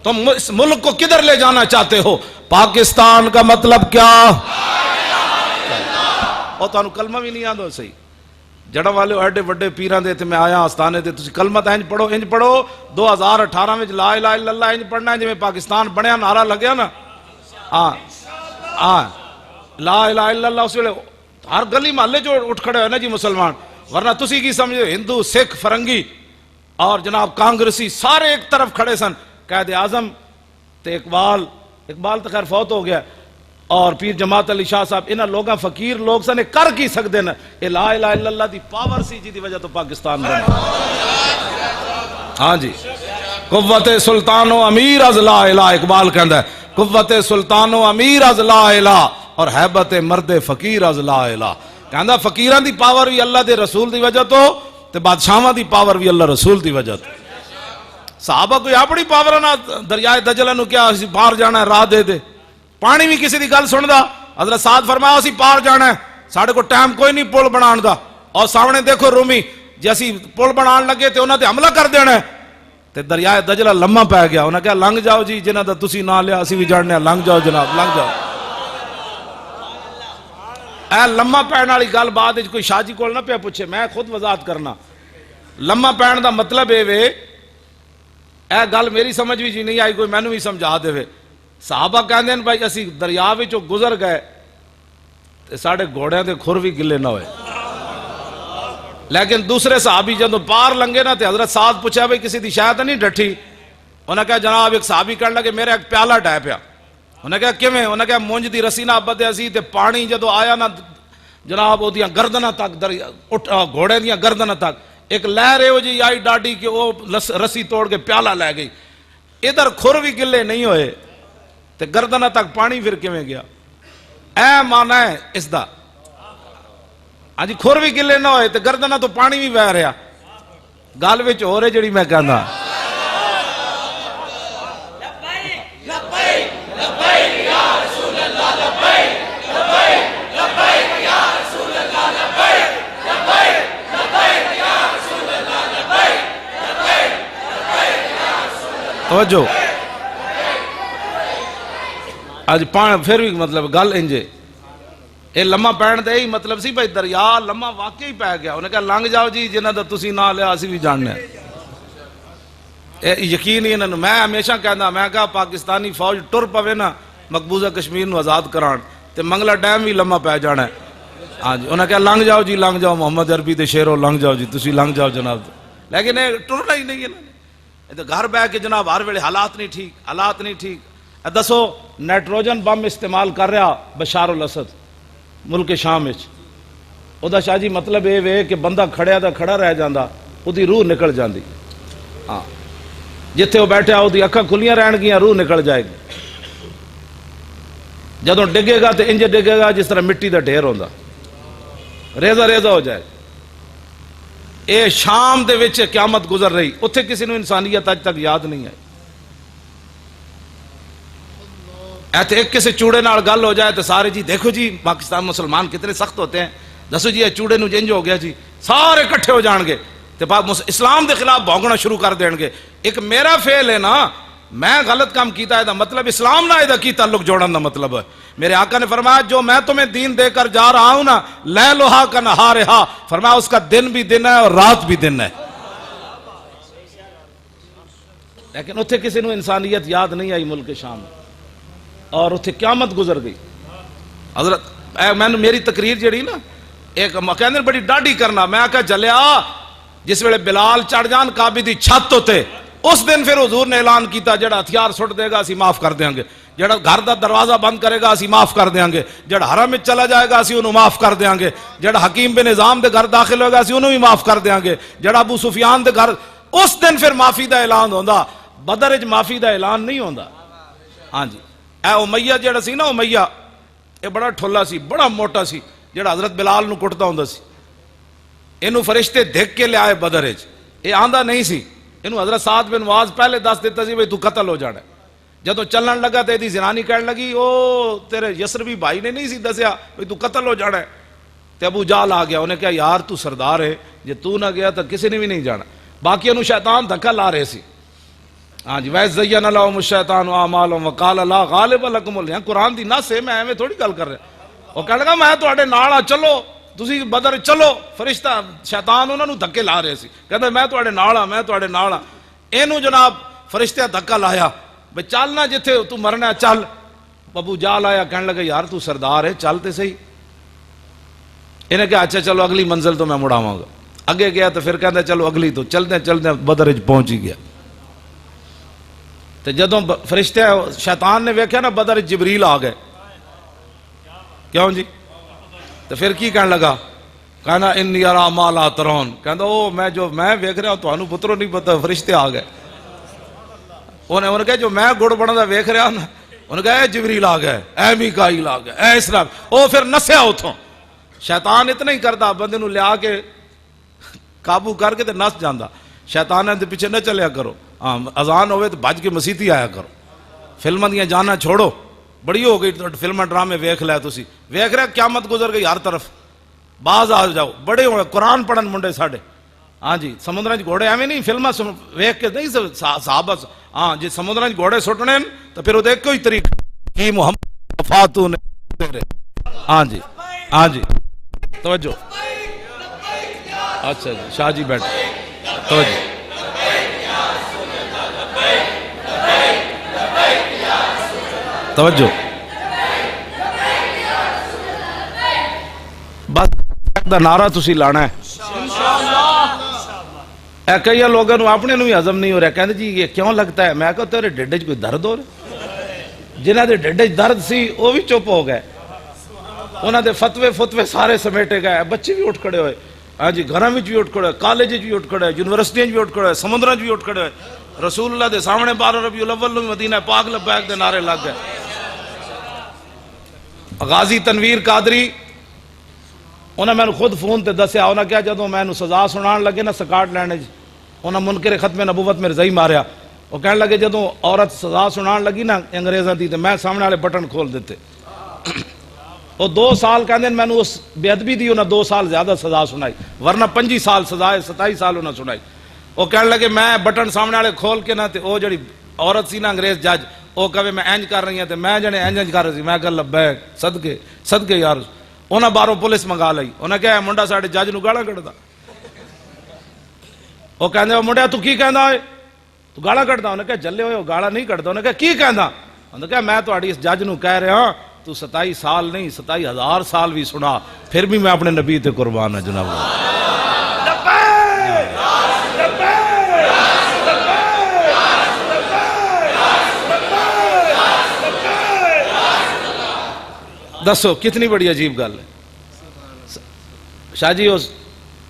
تم اس ملک کو کدھر لے جانا چاہتے ہو؟ پاکستان کا مطلب کیا؟ اور تانوں کلمہ بھی نہیں آندو صحیح. جڑا والے ایڈے وڈے پیران دے تے میں آیا آستانے تے تسی کلمہ تا انج پڑھو 2018 میں لا الہ الا اللہ انج پڑھنا ہے جی میں پاکستان بنیا نعرہ لگیا نا. لا الہ الا اللہ اس ویلے ہر گلی محلے جو اٹھ کھڑے ہوئے نا جی مسلمان, ورنہ تسی کی سمجھو ہندو سکھ فرنگی اور جناب کانگریسی سارے ایک طرف کھڑے سن. قائد اعظم تے اقبال تو خیر فوت ہو گیا, اور پیر جماعت علی شاہ صاحب انہاں لوگاں فقیر لوگ سن کر کی سکتے نا. اے لا الہ الا اللہ دی پاور سی جی دی وجہ تو پاکستان بنا. ہاں جی، قوت سلطان و امیر از لا الہ، اقبال کہندا ہے قوت سلطان و امیر از لا الہ اور حیبت مرد فقیر از لا الہ. کہندا فقیران دی پاور بھی اللہ دے رسول دی وجہ تو تے بادشاہاں دی پاور بھی اللہ رسول دی وجہ تو. صحابہ کوئی اپنی پاور نہ دریائے دجلہ نو کیا اسی پار جانا ہے راہ دے دے، پانی بھی کسی دی گل سندا. حضرت سعد فرمایا اسی پار جانا ہے، ساڑھے کو ٹائم کوئی نہیں پل بنان دا، اور سامنے دیکھو رومی جی اسی پل بنان لگے تے انہاں تے حملہ کر دینا ہے. تے دریائے دجلہ لمحہ پی گیا، انہاں کہا لنگ جاؤ جی، جنہاں دا تسی نہ لیا اسی بھی جاننے لنگ جاؤ جناب، لنگ جاؤ. اے لمحہ پین والی گل بعد وچ کوئی شاہ جی کول نہ پیا پوچھے، میں خود وضاحت کرنا. لمحہ پین دا مطلب اے وے، اے گل میری سمجھ بھی جی نہیں آئی، کوئی مینوں بھی سمجھا دے. صحابہ کہندے ہیں بھائی اسی دریا وچوں گزر گئے تے ساڈے گھوڑیاں دے کھر بھی گلے نہ ہوئے. لیکن دوسرے صحابی جدوں پار لنگے نا تے حضرت سعد پوچھا بھائی کسی دی شاید نہیں ڈٹھی. انہاں کہا جناب ایک صحابی کہن لگے میرا ایک پیالہ ڈہ پیا. انہاں کہا کیویں؟ انہاں کہا مونج دی رسی نہ بدیا سی تے پانی جدوں آیا نا جناب اودیاں گردناں تک گھوڑے دیاں گردناں تک ایک لہر اے جی آئی ڈاڈی کہ وہ رسی توڑ کے پیالہ لے گئی. ادھر کھر بھی گلے نہیں ہوئے تے گردناں تک پانی پھر کیویں گیا؟ اے مانا ہے اس دا. ہاں جی، کھر بھی گلے نہ ہوئے تے گردناں تو پانی بھی بہ رہا. گل وچ ہو رہے جڑی میں کہندا توجہ. اج پھر بھی مطلب گل انجے اے لمحہ پین دے ہی مطلب سی بھائی دریا لمحہ واقعی پی گیا. انہیں کہا لنگ جاؤ جی جنہاں دا تسی نہ لیا اسی بھی جاننے ہیں. یقین ہی انہوں میں ہمیشہ کہنا، میں کہا پاکستانی فوج ٹر پوے نا مقبوضہ کشمیر نو آزاد کران تے منگلا ڈیم بھی لمحہ پی جانا ہے. ہاں جی، انہیں کہا لنگ جاؤ جی، لنگ جاؤ محمد عربی تے شیرو لنگ جاؤ جی، تسی لنگ جاؤ جناب. لیکن یہ ٹرنا ہی نہیں ہے نا، گھر بہ کے جناب ہر ویلے حالات نہیں ٹھیک، حالات نہیں ٹھیک. دسو نائٹروجن بم استعمال کر رہا بشار الاسد ملک شام وچ، او دا شاہ جی مطلب اے وے کہ بندہ کھڑیا دا کھڑا رہ جاندا، او دی روح نکل جاندی. ہاں جتھے وہ بیٹھا او دی اکھاں کھلیاں رہن گیاں، روح نکل جائے گی. جدوں ڈگے گا تے انج ڈگے گا جس طرح مٹی دا ڈھیر ہوندا، ریزہ ریزہ ہو جائے. اے شام دے وچ قیامت گزر رہی، اتھے کسی نو انسانیت اج تک یاد نہیں آئی. ایتھے ایک کسی چوڑے نال گل ہو جائے تو سارے جی دیکھو جی پاکستان مسلمان کتنے سخت ہوتے ہیں، دسو جی یہ چوڑے نو جنج ہو گیا جی، سارے کٹھے ہو جان گے تے اسلام دے خلاف بھونکنا شروع کر دین گے. ایک میرا فعل ہے نا، میں غلط کام کیتا ہے دا مطلب اسلام نہ ہے کی تعلق جوڑن دا مطلب ہے. میرے آقا نے فرمایا جو میں تمہیں دین دے کر جا رہا ہوں نا، لیلھا کنہارھا، فرمایا اس کا دن بھی دن ہے اور رات بھی دن ہے. لیکن اتھے کسی نو انسانیت یاد نہیں آئی ملک شام میں، اور اتھے قیامت گزر گئی. حضرت میں نے میری تقریر جڑی نا ایک کہندے بڑی ڈاڈی کرنا، میں آکھا جلیا جس ویلے بلال چڑھ جان کعبے دی چھت ہوتے، اس دن پھر حضور نے اعلان کیتا جڑا ہتھیار سٹ دے گا اسی معاف کر دیاں گے، جڑا گھر دا دروازہ بند کرے گا اسی معاف کر دیاں گے، جڑا حرم میں چلا جائے گا اسی انہوں معاف کر دیاں گے، جڑا حکیم بن نظام دے گھر داخل ہوگا اسی انہوں بھی معاف کر دیاں گے، جڑا ابو سفیان دے گھر، اس دن پھر معافی دا اعلان ہوندا. بدر وچ معافی دا اعلان نہیں ہوندا. ہاں جی، اے امیہ جڑا سی نا، امیہ اے بڑا ٹھولا سی، بڑا موٹا سی، جڑا حضرت بلال نو کٹدا ہوندا سی. اینو فرشتے دھک کے لے آئے بدر وچ، اے آندا نہیں سی. اینو حضرت سعد بن معاذ پہلے دس دیتا سی بھئی تو قتل ہو جانا. جدوں چلن لگا تے دی زنانی کہن لگی او تیرے یسربی بھائی نے نہیں سی دسیا بھئی تو قتل ہو جانا ہے. تے ابو جہل آ گیا، انہیں کہا یار تو سردار ہے، جے تو نہ گیا تو کسی نے بھی نہیں جانا. باقی انہوں شیطان دھکا لا رہے سی. ہاں جی، وَإِذْ لَهُمُ الشَّيْطَانُ أَعْمَالَهُمْ وَقَالَ لَا غَالِبَ لَكُمُ الْيَوْمَ. قرآن دی نص ہے، میں ایویں تھوڑی گل کر رہا. وہ کہنے لگا میں تواڈے نال چلو، تسی بدر چلو. فرشتہ شیطان انہاں نو دھکے لا رہے سی، کہندا میں تواڈے نال ہاں، میں تواڈے نال ہاں. اینو جناب فرشتہ دھکا لایا بھئی چل نہ جتھے تو مرنا ہے چل. ابو جہل آیا کہنے لگا یار تو سردار ہے، چل تے صحیح. انہیں کہا اچھا چلو اگلی منزل تو میں مڑاواں گا. اگے گیا تو پھر کہندا چلو اگلی تو چلدے چلدے بدر وچ پہنچ ہی گیا. تو جدوں فرشتے شیطان نے ویکھیا نا بدر جبریل آ گئے. کیوں جی؟ تو پھر کی کہنے لگا کہنا انی ارا ما لا ترون، کہندا او میں ویکھ رہا ہوں تانوں پترو نہیں پتہ فرشتے آ گئے. انہیں کہا جو میں گڑ بندا ویکھ رہا نا، انہیں کہا اے جبریل آ گئے، اے میکائیل آ گئے، اے اسرافیل. او پھر نسیا اتھوں. شیطان اتنا ہی کردا بندے نو لیا کے قابو کر کے تے نس جاندا. شیطان دے پیچھے نہ چلیا کرو. اذان ہوئے تو بھج کے مسیتی آیا کرو. فلماں دیاں جانا چھوڑو، بڑی ہو گئی فلماں ڈرامے ویکھ لیا تسی، ویکھ رہے قیامت گزر گئی ہر طرف. باز آ جاؤ، بڑے ہوئے قرآن پڑھن منڈے ساڈے. ہاں جی سمندراں چ گھوڑے ایویں نہیں فلماں ویکھ کے نہیں صحابہ. ہاں جی سمندراں چ گھوڑے سٹنے تو پھر وہ ایک ہی طریقہ کی محمد وفاتوں نے. ہاں جی ہاں جی توجہ. اچھا جی شاہ جی بیٹھ توجہ. توجہ بس دا نعرہ تسی لانا ہے. اے کئی لوگوں نے اپنے نو ہی ہضم نہیں ہو رہا، کہتے جی یہ کیوں لگتا ہے. میں کہا تیرے ڈھڈ وچ کوئی درد ہو رہا؟ جنہاں دے ڈھڈ وچ درد سی وہ بھی چپ ہو گئے، انہاں دے فتوے سارے سمیٹے گئے. بچے بھی اٹھ کھڑے ہوئے. ہاں جی گھراں وچ بھی اٹھ کھڑے ہوئے، کالج وچ بھی اٹھ کھڑے ہوئے، یونیورسٹیاں وچ بھی اٹھ کھڑے ہوئے، سمندراں وچ بھی اٹھ کھڑے ہوئے. رسول اللہ دے سامنے 12 ربیع الاول نو مدینہ پاک لبیک دے نعرے لگ گئے. غازی تنویر قادری انہاں میں خود فون تے دسیا، انہاں کیا جدوں میں سزا سنان لگے نا سکاٹ لینے انہاں منکر ختم نبوت میں رضائی ماریا. وہ کہنے لگے جدوں عورت سزا سنان لگی نا انگریزاں دی تے میں سامنے والے بٹن کھول دیتے. وہ 2 سال کہندے میں نے اس بے ادبی دی انہاں 2 سال زیادہ سزا سنائی، ورنہ 25 سال سزا ہے، 27 سال انہاں سنائی. وہ کہنے لگے میں بٹن سامنے والے کھول کے نہ تے او جڑی عورت سی نا انگریز جج وہ کہے میں اینج کر رہی ہوں تے میں جنے اینج کر رہی سی. میں کہا لبیک صدقے یار. انہاں باہروں پولیس منگا لئی. انہاں کہا منڈا ساڈے جج نو گالاں کڈدا. وہ کہندے منڈیا تو کی کہندا ہے تو گالاں کڈدا؟ انہاں کہا جلے ہوئے گالاں نہیں کڈدا. انہاں کہا کی کہندا؟ انہاں کہا میں تہاڈی اس جج نو کہہ رہا ہاں تو 27 سال نہیں 27,000 سال بھی سنا پھر بھی میں اپنے نبی تے قربان ہوں جناب. دسو کتنی بڑی عجیب گل ہے. شاہ جی اس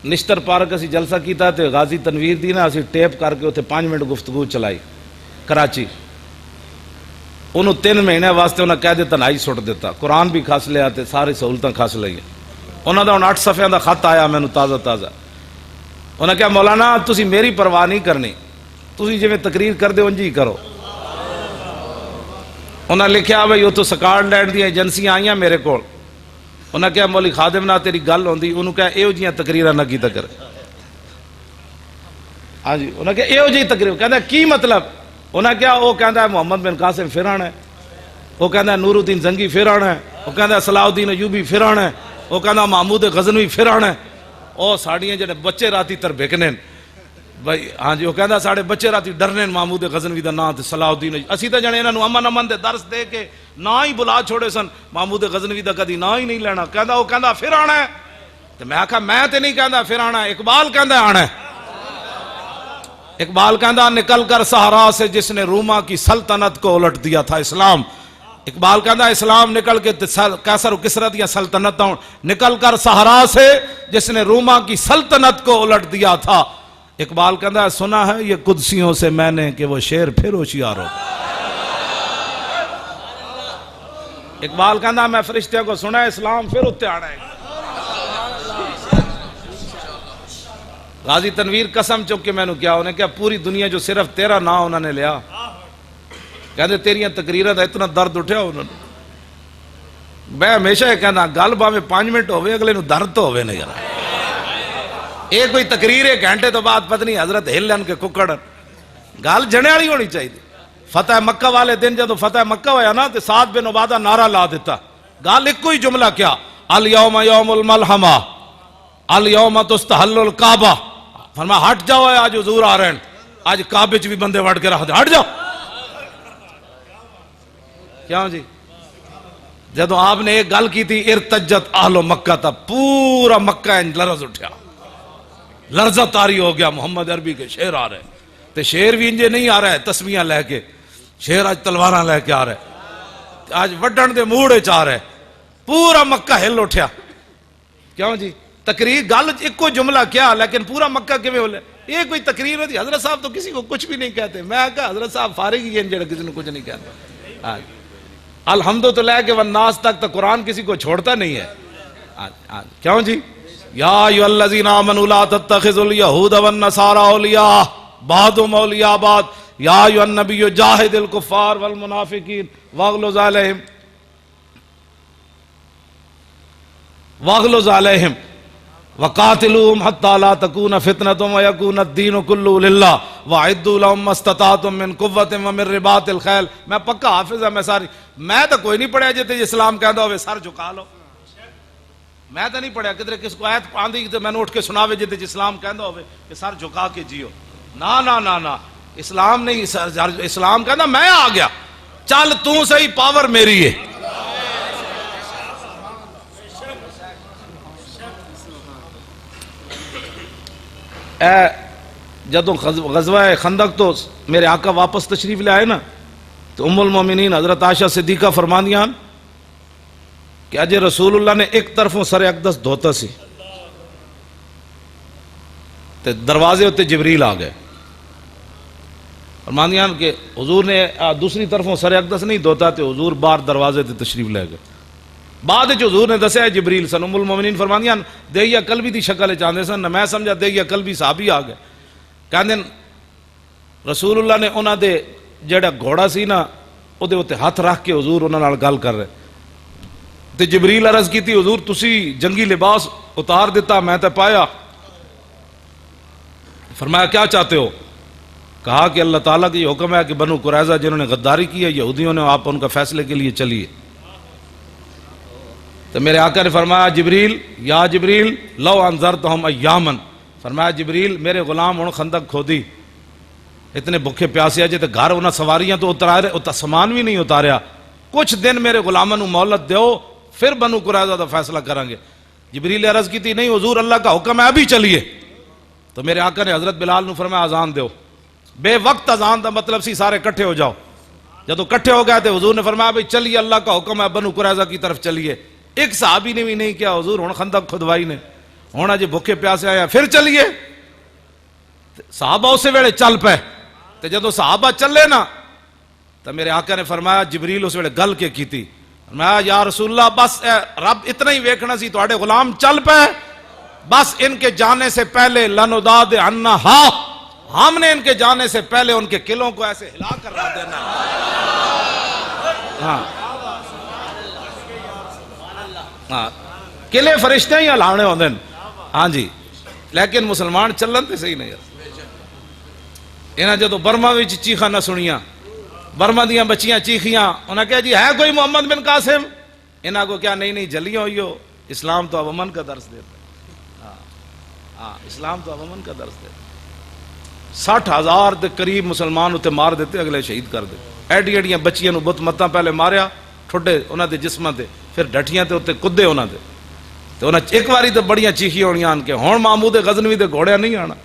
نشتر پارک اسی جلسہ کیتا تے غازی تنویر دی نا اسی ٹیپ کر کے اتنے 5 منٹ گفتگو چلائی کراچی. انہوں 3 مہینے واسطے انہوں کہہ دے تنہائی سٹ دیتا، قرآن بھی کھس لیا تے ساری سہولتاں کھس لئی. انہوں دا 8 صفحے دا خط آیا مینوں تازہ. انہوں نے کہا مولانا تسی میری پرواہ نہیں کرنی، تسی جویں تقریر کر دے انج ہی کرو. انہوں نے لکھیا بھائی اتوں سکاٹ لینڈ دی ایجنسیاں آئیاں میرے کول. انہوں نے کہا مولی خادم نہ تیری گل ہوندی، انہوں کہا ایہو جیاں تقریراں نہ کیتا کر. ہاں جی انہوں نے کہا ایہو جی تقریر. کہندا کی مطلب؟ انہوں نے کہا وہ کہندا ہے محمد بن قاسم پھر آنا ہے، وہ کہندا ہے نور الدین زنگی پھر آنا ہے، وہ کہندا ہے صلاح الدین ایوبی پھر آنا ہے، وہ کہندا محمود غزنوی پھر آنا ہے. او ساڑیاں جڑے بچے راتی تربکنے بھائی. ہاں جی وہ کہندا ساڑے بچے راتی ڈرنے محمود غزنوی دا نام تے صلاح الدین. اسی تے جنے انہاں نو امن دے درس دے کے نہ ہی بلا چھوڑے سن، محمود غزنوی دا کدی نہ ہی نہیں لینا. کہندا وہ کہندا پھر آنا ہے. تے میں آکھا میں تے نہیں کہندا پھر آنا ہے، اقبال کہندا آنا ہے. اقبال کہندا نکل کر صحرا سے جس نے روما کی سلطنت کو الٹ دیا تھا اسلام. اقبال کہندا اسلام نکل کے کیسر و کسرا دیا سلطنتوں نکل کر صحرا سے جس نے روما کی سلطنت کو الٹ دیا تھا. اقبال کہندا سنا ہے یہ قدسیوں سے میں نے کہ وہ شیر پھر ہوشیار ہو. اقبال کہندا میں فرشتے کو سنا ہے اسلام پھر اتنے آنا ہے. غازی تنویر قسم چک کے میں نے کیا انہیں کیا پوری دنیا جو صرف تیرا نام انہوں نے لیا. کہتے تیریاں تقریریں دا اتنا درد اٹھیا انہوں نے. میں ہمیشہ یہ کہنا گل باویں 5 منٹ ہوئے اگلے نو درد تو ہوئے نہیں یار. ایک کوئی تقریر 1 گھنٹے تو بعد پتنی حضرت ہلن کے ککڑ گل جنے والی ہونی چاہیے. فتح مکہ والے دن جدو فتح مکہ ہویا نا تے سعد بن عبادہ نعرہ لا دیتا. گل ایک کوئی جملہ کیا الیوم یوم الملحمہ الیوم تستحل الکعبہ. فرما ہٹ جاؤ آج حضور آ رہے ہیں، آج کعبے چ بھی بندے وڑ کے رکھ دے، ہٹ جاؤ. کیوں جی جدو آپ نے ایک گل کی تھی ارتجت اہل مکہ تھا پورا مکہ لرز اٹھیا، لرزہ طاری ہو گیا. محمد عربی کے شیر آ رہے تے شیر بھی انجے نہیں آ رہا ہے تسمیاں لے کے، شیر آج تلواراں لے کے آ رہے، آج وڈن دے موڑے چاہ رہے. پورا مکہ ہل اٹھیا. کیوں جی تقریر گل ایک کو جملہ کیا لیکن پورا مکہ کیویں ہو لے یہ کوئی تقریر ہوتی حضرت صاحب تو کسی کو کچھ بھی نہیں کہتے میں کہا حضرت صاحب فارغ ہی ہیں جڑا کسی نے کچھ نہیں کہتا الحمد تو لے کے والناس تک تو قرآن کسی کو چھوڑتا نہیں ہے کیوں جی یا ایھا الذین آمنوا لا تتخذوا اليہود والنصارى اولیاء بعضهم اولیاء بعض یا ایھا النبی جاہد الکفار والمنافقین واغلظ علیہم وقاتلوہم حتی لا تکون فتنۃ ویکون الدین کلہ للہ واعدوا لہم ما استطعتم من قوۃ ومن رباط الخیل میں پکا حافظ ہے میں ساری میں تو کوئی نہیں پڑھیا جتے اسلام کہندا ہوئے سر جھکا لو میں تو نہیں پڑھیا کدھر کس کو آیت آندھی تو میں نے اٹھ کے سناوے جتے اسلام کہندا ہوئے کہ سر جھکا کے جیو نا نا نا نا اسلام نہیں اسلام کہندا میں آ گیا چل تو صحیح پاور میری ہے جدوں غزوہ خندق تو میرے آقا واپس تشریف لے آئے نا تو ام المومنین حضرت عائشہ صدیقہ فرمانیاں کہ اجے رسول اللہ نے ایک طرفوں سر اقدس دھوتا سی تے دروازے ہوتے جبریل آ گئے فرمانیاں کہ حضور نے دوسری طرفوں سر اقدس نہیں دھوتا تے حضور باہر دروازے تے تشریف لے گئے بعد حضور نے دسیا جبریل سن ام المومنین فرمانیاں دہیا قلبی دی شکل چاہتے سن میں سمجھا دہیا قلبی صحابی آ گئے کہندے رسول اللہ نے انہاں دے جڑا گھوڑا سی نا او دے اوتے ہاتھ رکھ کے حضور انہاں نال گل کر رہے تے جبریل عرض کیتی حضور تسی جنگی لباس اتار دیتا میں تے پایا فرمایا کیا چاہتے ہو کہا کہ اللہ تعالیٰ کا یہ حکم ہے کہ بنو قریظہ جنہوں نے غداری کی ہے یہودیوں نے آپ ان کا فیصلے کے لیے چلیے تو میرے آقا نے فرمایا جبریل یا جبریل لو انذرتہم ایامن فرمایا جبریل میرے غلام ان خندق کھودی اتنے بھوکے پیاسے اجے تے گھر انہاں سواریاں تو اتارے سامان بھی نہیں اتاریا کچھ دن میرے غلاموں نو مہلت دیو پھر بنو قریظہ دا فیصلہ کریں گے جبریل عرض کی تھی نہیں حضور اللہ کا حکم ہے ابھی چلیے تو میرے آقا نے حضرت بلال نو فرمایا اذان دیو بے وقت اذان دا مطلب سی سارے کٹھے ہو جاؤ جدو کٹھے ہو گئے تھے حضور نے فرمایا بھئی چلیے اللہ کا حکم ہے بنو قریظہ کی طرف چلیے ایک صحابی نے بھی نہیں کیا حضور ہن خندق کھدوائی نے ہونا جی بھوکے پیاسے آیا پھر چلیے صحابہ اسے ویلے چل پے تے جدو صحابہ چلے نا تو میرے آقا نے فرمایا جبریل اس ویلے گل کے کیتی فرمایا یا رسول اللہ بس رب اتنا ہی ویکھنا سی تواڈے غلام چل پے بس ان کے جانے سے پہلے لنوداد عنہا ہم نے ان کے جانے سے پہلے ان کے قلعوں کو ایسے ہلا کر رکھ دینا ہاں قلعے فرشتے ہی ہلانے ہوندے ہاں جی لیکن مسلمان چلن تے صحیح نہیں انہاں جدو برما وچ چیخاں نہ سنیاں برما دیاں بچیاں چیخیاں انہاں کہا جی ہے کوئی محمد بن قاسم انہاں کو کیا نہیں جلیاں ہوئی ہو اسلام تو اب امن کا درس دیتا ہاں اسلام تو اب امن کا درس دیتا 60,000 دے قریب مسلمان اتے مار دیتے اگلے شہید کر دے ایڈی ایڈیاں بچیاں نو بت متاں پہلے ماریا ٹھڈے انہاں دے جسماں تے پھر ڈٹیاں تے اتے کدے انہاں دے تو انہاں ایک واری تے بڑیاں چیخیاں ہونیاں آن کے ہن محمود غزنوی دے گھوڑیاں نہیں آنا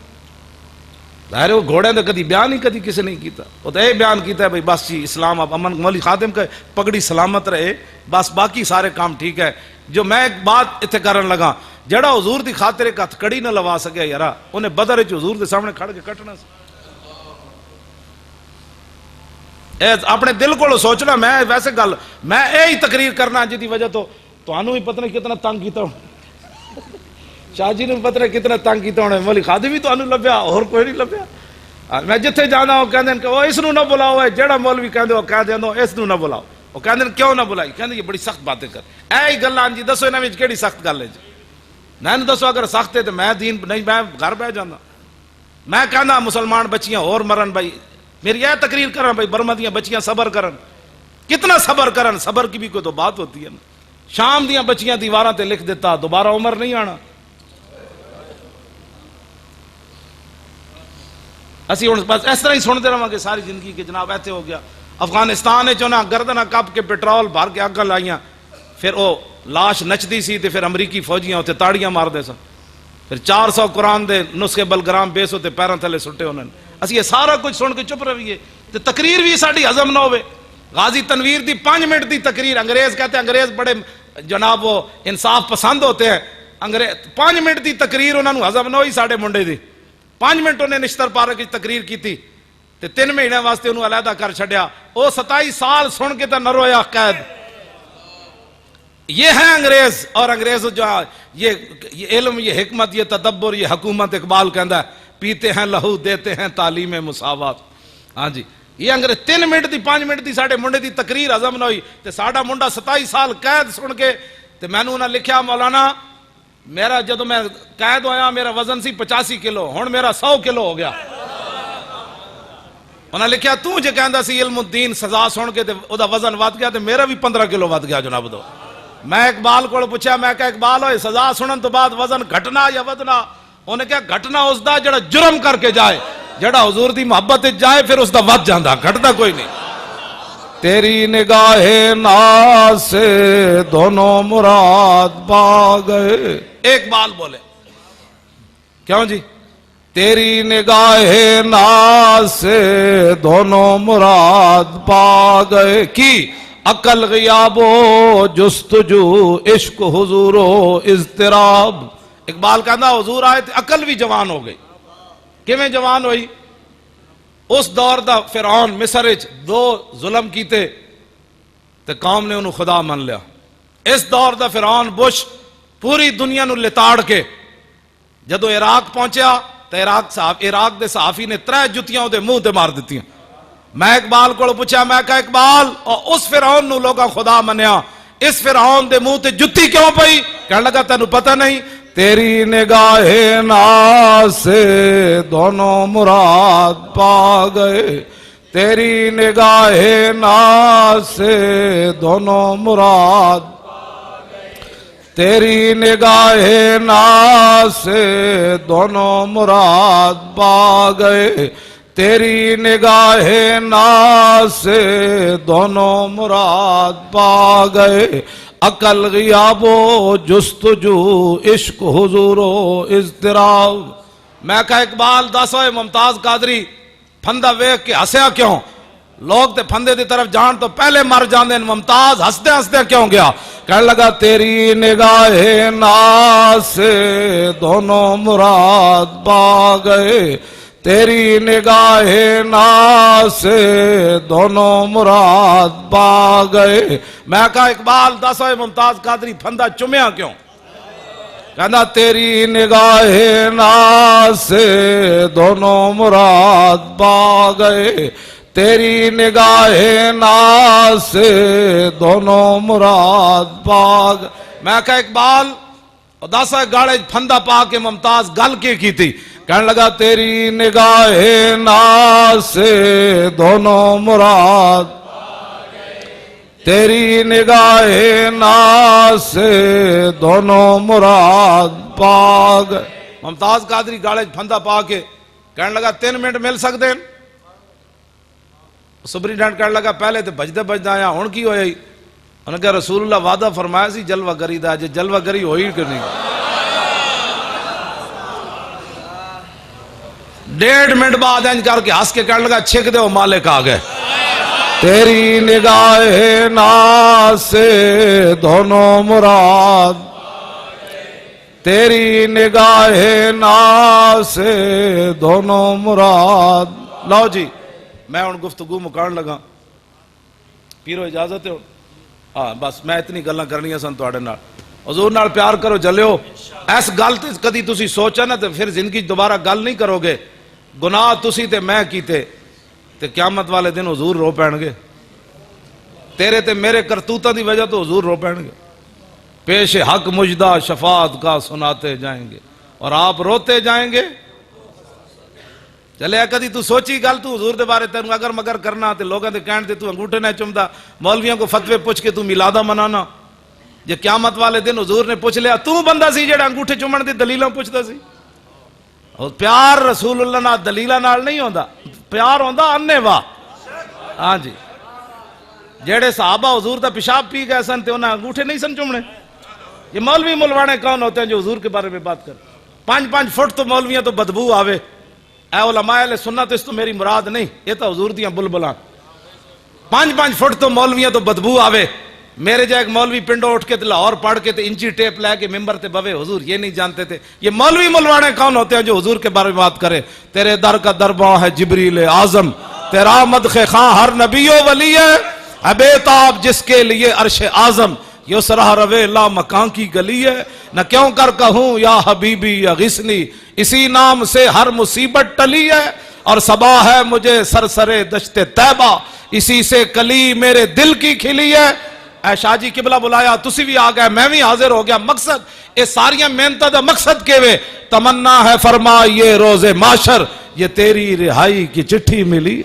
ظاہر وہ گھوڑیاں دے کدی بیان ہی کدی کسی نہیں کیتا وہ تو یہ بیان کیتا ہے بھئی بس جی اسلام اب امن مولی خادم کا پگڑی سلامت رہے بس باقی سارے کام ٹھیک ہے جو میں ایک بات اتنے کرن لگا جڑا حضور دی خاطر ایک ہتھ کڑی نہ لوا سکیا یارا انہیں بدر وچ حضور دے سامنے کھڑ کے کٹنا سی اپنے دل کو سوچنا میں ویسے گل میں یہی تقریر کرنا جی وجہ تو تمہوں بھی پتہ نہیں کتنا تنگ کیتا ہوں شاہ جی نے پتہ نہیں کتنا تنگ کیتا ہونا مولی خادم بھی تمہیں لبیا اور کوئی نہیں لبیا میں جتھے جانا وہ کہندے کہ وہ اس نو نہ بلاؤ جڑا مولوی کہندے وہ کہہ دیندو اس نو نہ بلاؤ وہ کہندے کیوں نہ بلائی کہندے یہ بڑی سخت باتیں کر اے گلاں جی دسو انہاں وچ کیڑی سخت گل ہے جی میں دسو اگر سخت ہے تو میں دین نہیں میں گھر بہ جانا میں کہنا مسلمان بچیاں اور مرن بھائی میری یہ تقریر کرن بھائی برما دیاں بچیاں صبر کرن کتنا صبر کرن صبر کی بھی کوئی تو بات ہوتی ہے نا شام دیاں بچیاں دیواراں تے لکھ دیتا دوبارہ عمر نہیں آنا اسی ہن بس اس طرح ہی سنتے رہاں گے ساری زندگی کہ جناب ایتھے ہو گیا افغانستان چنا گردنہ کپ کے پیٹرول بھر کے اگاں لائیاں پھر وہ لاش نچدی سی تے پھر امریکی فوجیاں اتنے تاڑیاں مار دے سن پھر 400 قرآن دے نسخے بلگرام بیس ہوتے پیروں تھلے سٹے انہوں نے اسی یہ سارا کچھ سن کے چپ رہیے تے تقریر بھی ساڈی ہضم نہ ہوئے غازی تنویر دی 5 منٹ دی تقریر انگریز کہتے ہیں انگریز بڑے جناب وہ انصاف پسند ہوتے ہیں انگریز 5 منٹ دی تقریر انہوں نے ہضم نہ ہوئی ساڑے منڈے دی 5 منٹ انہیں نشتر پارک کی تقریر کی تھی تے 3 مہینے واسطے انہوں علیحدہ کر چھڑیا وہ 27 سال سن کے تے نہ رویا قید یہ ہے انگریز اور انگریز جو یہ علم یہ حکمت یہ تدبر یہ حکومت اقبال کہندا ہے پیتے ہیں لہو دیتے ہیں تعلیم مساوات ہاں جی یہ انگریز 3 منٹ دی 5 منٹ دی ساڑے منڈے دی تقریر ہضم نہ ہوئی تے ساڑا منڈا 27 سال قید سن کے تے میں نے انہوں نے لکھیا مولانا میرا جدو میں قید ہویا میرا وزن سی 85 کلو ہن میرا 100 کلو ہو گیا انہوں نے لکھیا تو جے کہندا سی علم الدین سزا سن کے تے او دا وزن ود گیا تے میرا بھی 15 کلو ود گیا جناب دو میں اقبال کو پوچھا میں کہا اقبال ہوئے سزا سنن تو بعد وزن گھٹنا یا ودنا انہیں کہا گھٹنا اس دا جڑا جرم کر کے جائے جڑا حضور دی محبت جائے پھر اس دا ود جاندہ گھٹتا کوئی نہیں تیری نگاہ ناز سے دونوں مراد پا گئے ایک بال بولے کیوں جی تیری نگاہ ناز سے دونوں مراد پا گئے کی عقل غیاب و جستجو عشق حضور و اضطراب اقبال کہنا حضور آئے تھے عقل بھی جوان ہو گئی کیویں جوان ہوئی اس دور دا فرعون مصر وچ 2 ظلم کیتے تے قوم نے انہوں خدا من لیا اس دور دا فرعون بش پوری دنیا نو لتاڑ کے جدو عراق پہنچیا تے عراق دے صحافی نے 3 جتیاں دے منہ تے مار دیتی میں اقبال کو پوچھا میں کہا اقبال اور اس فرعون نو لوگا خدا منیا اس فرعون دے منہ تے جتی کیوں پئی کہنے لگا تینوں پتہ نہیں تیری نگاہ ناز سے دونوں مراد پا گئے تیری نگاہ ناز سے دونوں مراد تیری نگاہ ناز سے دونوں مراد پا گئے تیری نگاہ ناز سے دونوں مراد پا گئے عقل غیاب و جستجو عشق حضور و اضطراب میں کہا اقبال دس ہوئے ممتاز قادری پھندہ ویک کے ہسیا کیوں لوگ تے پھندے دی طرف جان تو پہلے مر جاندے ممتاز ہستے ہستے کیوں گیا کہنے لگا تیری نگاہ ناز سے دونوں مراد پا گئے تیری نگاہ ناز سے دونوں مراد پا گئے میں کہا اقبال دس ہوئے ممتاز قادری پھندہ چمیا کیوں کہنا تیری نگاہ ناز سے دونوں مراد پا گئے تیری نگاہ ناز سے دونوں مراد پا گئے میں کہا اقبال دس ہوئے گاڑے پھندہ پا کے ممتاز گل کی تھی کہنے لگا تیری نگاہ ناز سے دونوں مراد تیری نگاہ ناز سے دونوں مراد پا گئے ممتاز قادری گاڑے پھندہ پا کے کہنے لگا 3 منٹ مل سکتے ہیں سپرینٹینڈنٹ کہنے لگا پہلے تو بجدے آیا ہون کی ہوئی انہوں نے کہا رسول اللہ وعدہ فرمایا سی جلوہ گری دا جے جلوہ گری ہوئی کہ نہیں 1.5 منٹ بعد انج کر کے ہنس کے کہنے لگا چھک دے وہ مالک آ گئے تیری نگاہ ناز سے دونوں مراد تیری نگاہ ناز سے دونوں مراد لو جی میں ان گفتگو مکان لگا پیرو اجازت ہے ہاں بس میں اتنی گلاں کرنی سن تواڈے نال حضور نال پیار کرو جلیو ایس گل تے کدی تسی سوچا نا تے پھر زندگی دوبارہ گل نہیں کرو گے گناہ تسی تے میں کیتے تے قیامت والے دن حضور رو پین گے تیرے تے میرے کرتوتاں دی وجہ تو حضور رو پین گے پیش حق مجدہ شفاعت کا سناتے جائیں گے اور آپ روتے جائیں گے چلے کدی تو سوچی گل تو حضور دے بارے تینوں اگر مگر کرنا تے لوگاں دے کہن تے تو انگوٹھے نہ چمدا مولویاں کو فتوے پوچھ کے تو میلادہ منانا جے قیامت والے دن حضور نے پوچھ لیا تو بندہ سی جڑا انگوٹھے چومن دی دلیلاں پوچھدا سی اور پیار رسول اللہ نال دلیلاں نال نہیں ہوندا پیار ہوندا انے وا ہاں جی جڑے صحابہ حضور دا پیشاب پی گئے سن تے انہاں انگوٹھے نہیں سن چومنے یہ مولوی ملوانے کون ہوتے ہیں جو حضور کے بارے میں بات کر 5 فٹ تو مولویاں تو بدبو آوے اے علماء اہل سنت اس تو میری مراد نہیں یہ تو حضور دیاں بلبلاں 5 فٹ تو مولویاں تو بدبو آوے میرے جا ایک مولوی پنڈو اٹھ کے لاہور پڑھ کے انچی ٹیپ لے کے ممبر تے بوے حضور یہ نہیں جانتے تھے. یہ مولوی ملوانے کون ہوتے ہیں جو حضور کے بارے میں بات کرے؟ تیرے در کا درباں ہے جبریل اعظم، تیرا مدخ خاں ہر نبی و ولی ہے، ابیتاب جس کے لیے عرش اعظم، یسرا روے لا مکان کی گلی ہے، نہ کیوں کر کہوں یا حبیبی یا غسنی، اسی نام سے ہر مصیبت ٹلی ہے، اور صبا ہے مجھے سرسرے دشت طیبہ، اسی سے کلی میرے دل کی کھلی ہے. اے شاہ جی قبلہ بلایا، تسی بھی آ گئے، میں بھی حاضر ہو گیا. مقصد یہ ساریاں محنتاں دا مقصد کے وے تمنا ہے فرما یہ روز معاشر، یہ تیری رہائی کی چٹھی ملی.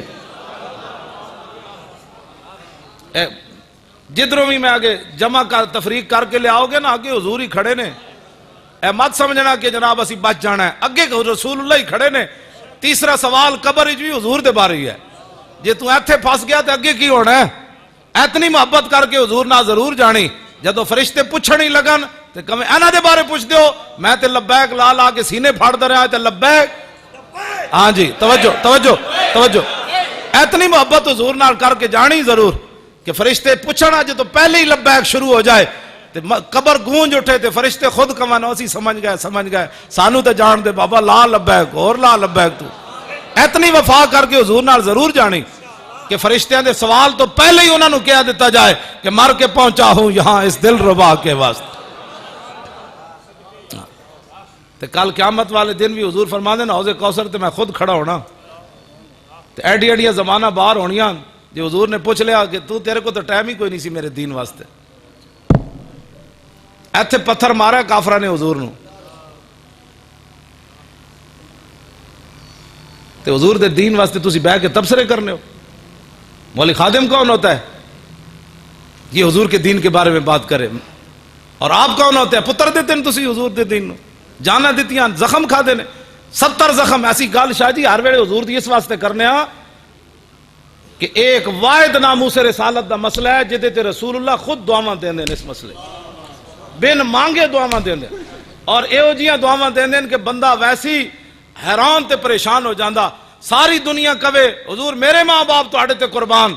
جدھروں بھی میں آگے جمع کر تفریق کر کے لے آؤ گے نا، آگے حضور ہی کھڑے نے. اے مت سمجھنا کہ جناب اسی بچ جانا ہے، اگے رسول اللہ ہی کھڑے نے. تیسرا سوال قبر بھی حضور دے بارے ہی ہے. جے تو ایتھے پھنس گیا تو اگے کی ہونا ہے؟ اتنی محبت کر کے حضور نہ ضرور جانی. جدو فرشتے پوچھن ہی لگن تو کہیں اینا دے بارے پوچھ دیو، میں تے لبیک لا لا کے سینے پھاڑ دے رہا تے لبیک. ہاں جی توجہ توجہ توجہ. اتنی محبت حضور نال کر کے جانی ضرور کہ فرشتے پوچھنا جو تو پہلے ہی لبیک شروع ہو جائے تے قبر گونج اٹھے تے فرشتے خود کمانا اسی سمجھ گئے سانو تے جان دے بابا، لا لبیک اور لا لبیک. تو اتنی وفا کر کے حضور نال ضرور جانی کہ فرشتیاں دے سوال تو پہلے ہی انہوں نے کہہ دیتا جائے کہ مر کے پہنچا ہوں یہاں اس دل ربا کے واسطے. تے کل قیامت والے دن بھی حضور فرما دے نا حوض کوثر تے میں خود کھڑا ہونا. تے ایڈی ایڈیاں زمانہ باہر ہونیاں جو حضور نے پوچھ لیا کہ تو تیرے کو تو ٹائم ہی کوئی نہیں سی میرے دین واسطے. ایتھے پتھر مارا کافرہ نے حضور نو، تے حضور دے دین واسطے تسی بیٹھ کے تبصرے کرنے ہو. مولی خادم کون ہوتا ہے یہ حضور کے دین کے بارے میں بات کرے؟ اور آپ کون ہوتے ہیں پتر دیتے ہیں تسی حضور دے دین نو؟ جانا دیتیاں زخم کھا دینے 70 زخم. ایسی گال شاہ جی ہر ویلے حضور دی اس واسطے کرنے ہاں کہ ایک واحد ناموس رسالت دا مسئلہ ہے جدے تے رسول اللہ خود دعاواں دین دین اس مسئلے بن مانگے دعاواں دین دین. اور ایو جیاں دعاواں دین دین کہ بندہ ویسی حیران تے پریشان ہو جاندہ. ساری دنیا کہے حضور میرے ماں باپ تو آڑے تے قربان.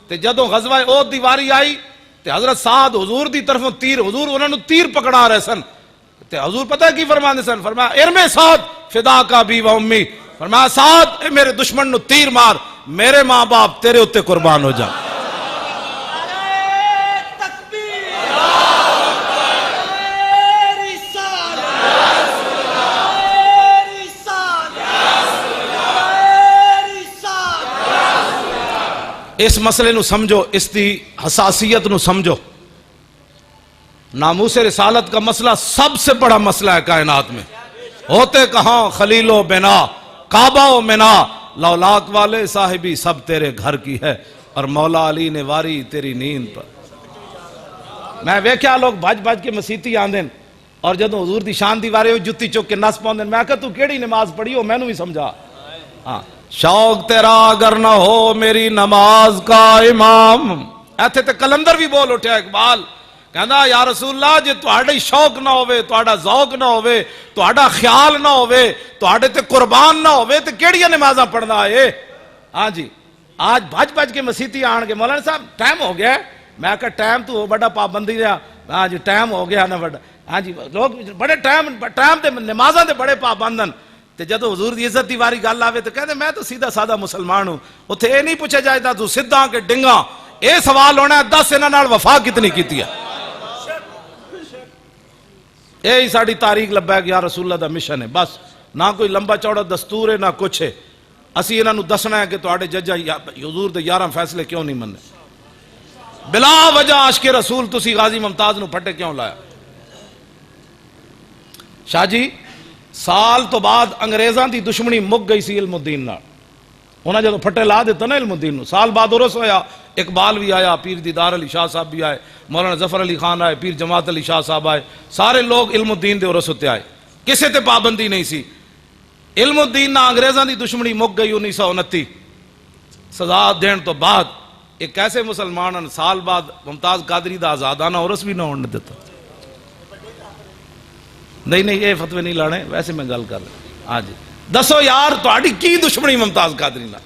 تے جدوں غزوہ احد دی واری آئی تے حضرت سعد حضور دی طرفوں تیر، حضور انہوں نے تیر پکڑا رہے سن. تے حضور پتہ کی فرمانے سن؟ فرمایا ارمے سعد فدا کا بی و امی، فرمایا سعد اے میرے دشمن نو تیر مار، میرے ماں باپ تیرے اتے قربان ہو جا. اس مسئلے نو سمجھو، اس دی حساسیت نو سمجھو. ناموس رسالت کا مسئلہ سب سے بڑا مسئلہ ہے کائنات میں. ہوتے کہاں خلیل و بنا، کعبہ و منا، لولاک والے صاحبی سب تیرے گھر کی ہے، اور مولا علی نے واری تیری نیند پر. میں ویکھیا لوگ بھج بھج کے مسیتی آندن اور جدوں حضور دی شان دی واری جتی چک کے نس پاؤندن. میں کہا تو کیڑی نماز پڑھی ہو میں نو بھی سمجھا. ہاں شوق تیرا اگر نہ ہو میری نماز کا امام. ایتھے تے کلندر بھی بول اٹھیا اقبال کہندا یا رسول اللہ جے تہاڈے شوق نہ ہوئے، تہاڈا ذوق نہ ہوئے، تہاڈا خیال نہ ہوئے، تہاڈے تے قربان نہ ہوئے تے کیڑیاں نمازاں پڑھنا ہے؟ ہاں جی آج بھج بھج کے مسیتی آن کے مولانا صاحب ٹائم ہو گیا ہے. میں کہا ٹائم تو بڑا پابندی دیا. ہاں جی ٹائم ہو گیا نا بڑا. ہاں جی لوگ بڑے ٹائم تے نمازاں تے بڑے پابندن. تے جدو حضور دی عزت دی واری گل آوے تو کہتے میں تو سیدھا سادہ مسلمان ہوں. اتھے یہ نہیں پوچھا جائے تا تو سدھا کہ ڈنگا. اے سوال ہونا ہے 10 انہاں نال وفا کتنی کیتی ہے. یہی ساڑی تاریخ لبیک یا رسول اللہ دا مشن ہے. بس نہ کوئی لمبا چوڑا دستور ہے نہ کچھ ہے. اسی انہاں نو دسنا ہے کہ تواڈے ججا حضور دے 11 فیصلے کیوں نہیں مننے. بلا وجہ عاشق رسول تسی غازی ممتاز نو پھٹے کیوں لایا؟ شاہ جی سال تو بعد انگریزاں دی دشمنی مک گئی سی علم الدین نال. انہاں جدوں پھٹے لا دیتا نا علم الدین نو، سال بعد عرس ہویا. اقبال بھی آیا، پیر دیدار علی شاہ صاحب بھی آئے، مولانا ظفر علی خان آئے، پیر جماعت علی شاہ صاحب آئے. سارے لوگ علم الدین دے عرس ہوتے آئے. کسے تے پابندی نہیں سی. علم الدین نہ انگریزاں دی دشمنی مک گئی 1929 سزا دین تو بعد. ایک ایسے مسلمان سال بعد ممتاز قادری دا آزادانہ عرس بھی نہ ہونے دیتا. نہیں یہ فتوے نہیں لانے، ویسے میں گل کر رہا. ہاں جی دسو یار تہاڈی کی دشمنی ممتاز قادری نال؟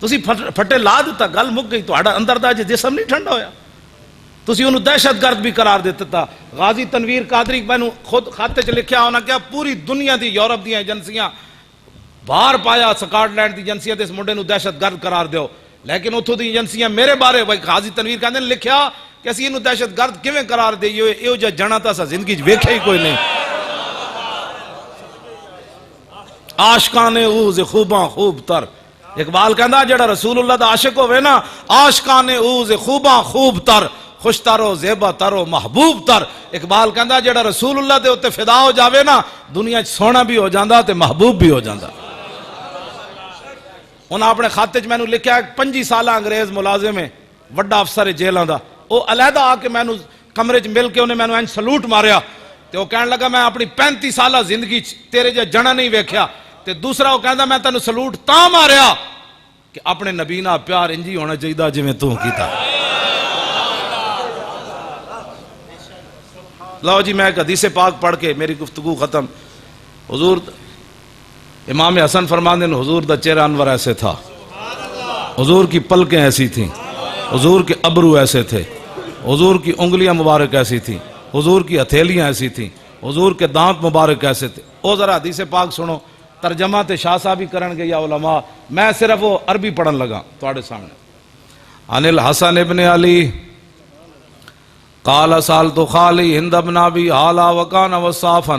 تسی پھٹے لا دیتا، گل مک گئی. تہاڈا اندر دا جسم نہیں ٹھنڈا ہویا. تسی انہوں دہشت گرد بھی قرار دیتا تھا. غازی تنویر قادری میں خود خاتے چ لکھیا ہونا کیا پوری دنیا دی یورپ دی ایجنسیاں باہر پایا سکاٹ لینڈ دی ایجنسیاں اس منڈے نو دہشت گرد قرار دیو, لیکن اتھوں دی ایجنسیاں میرے بارے غازی تنویر کہندے نے لکھیا کہ اسی انہوں دہشت گرد کیویں قرار دئیے, ایو جا جنا تا سا زندگی وچ ویکھیا ہی کوئی نہیں. عاشقان اوز خوباں خوب تر, اقبال کہندا جڑا رسول اللہ دا عاشق ہوئے نا, عاشقان اوز خوباں خوب تر, خوش ترو زیبا ترو محبوب تر. اقبال کہندا جڑا رسول اللہ دے اوتے فدا ہو جاوے نا, دنیا سونا بھی ہو جاندا تے محبوب بھی ہو جاندا. انہاں اپنے خاتے چ مینوں لکھیا 25 سالہ انگریز ملازم ہے, وڈا افسر ہے جیلاں دا, او علیحدہ آ کے مینوں کمرے چ مل کے انہیں مینوں انج سلوٹ ماریا تے او کہن لگا میں اپنی 35 سالہ زندگی چ تیرے جے جنا نہیں ویکھیا. تے دوسرا وہ کہندا میں تینوں سلوٹ تاں ماریا کہ اپنے نبی نال پیار انجی ہونا چاہیے جویں تو کیتا. لو جی میں ایک حدیث پاک پڑھ کے میری گفتگو ختم. حضور امام حسن فرماندے ہیں حضور دا چہرہ انور ایسے تھا, حضور کی پلکیں ایسی تھیں, حضور کے ابرو ایسے تھے, حضور کی انگلیاں مبارک ایسی تھیں, حضور کی ہتھیلیاں ایسی تھیں, حضور کے دانت مبارک ایسے تھے. او ذرا حدیث پاک سنو, ترجمہ تے شاہ صاحب ہی کرن گے یا علماء, میں صرف وہ عربی پڑھن لگا تواڈے سامنے. عن الحسن ابن علی قال سالت خالی ہند بن ابی حالا وکان وصافا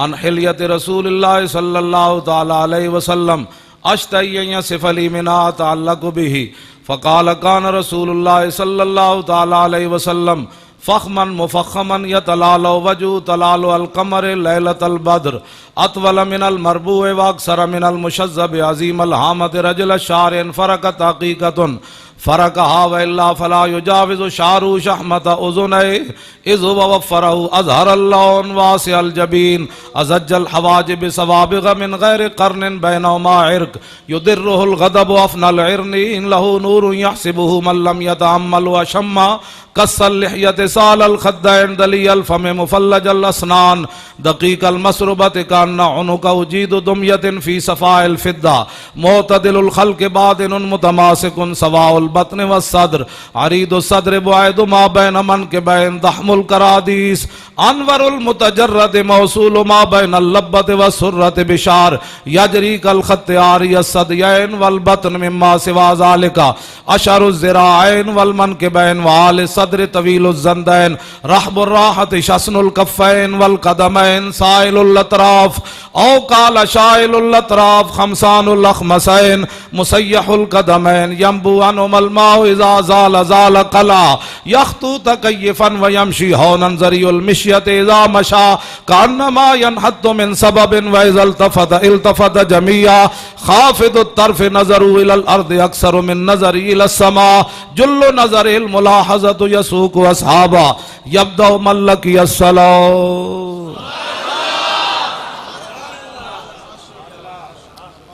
عن حلیت رسول اللہ صلی اللہ تعالی علیہ وسلم اشتہی ان یصف لی ما اتعلق به فقال كان رسول اللہ صلی اللہ تعالی علیہ وسلم فخما مفخما يتلالو وجه تلالو القمر ليلة البدر اطول من المربوع واكثر من المشذب عظيم الهامة رجل الشعر فرقت حقيقة فرقها وإلا فلا يجاوز شعر شحمة أذنيه إذ هو وفره أظهر اللون واسع الجبين أزج الحواجب سوابغ من غير قرن بينهما عرق يدره الغضب أفنى العرن إن له نور يحسبه من لم يتأمل وشم قص اللحية سال الخدين دلي الفم مفلج الأسنان دقيق المسربة كأن عنق جيد دمية في صفاء الفضة معتدل الخلق باطن متماسك سواء البطن والصدر عريض الصدر بعيد ما بين منكبين ضخم الكراديس انور المتجرد موصول ما بين اللبة والسرة بشار يجري كالخط عاري الصديين والبطن مما سوى ذلك أشعر الذراعين والمنكبين وعال الصدر طويل الزندين رحب الراحة شسن الكفين والقدمين سائل الأطراف أو قال شائل الأطراف خمسان الأخمسين مسيح القدمين ينبو عنهم الماء إذا زال زال قلا يخطو تكيفا ويمشي هونا زري المشية إذا مشى كأنما ينحط من سبب وإذا التفت جميعا خافض الطرف نظروا إلى الأرض أكثر من نظري إلى السماء جل نظر الملاحظة يسوق أصحابا يبدأ من لقي الصلاة.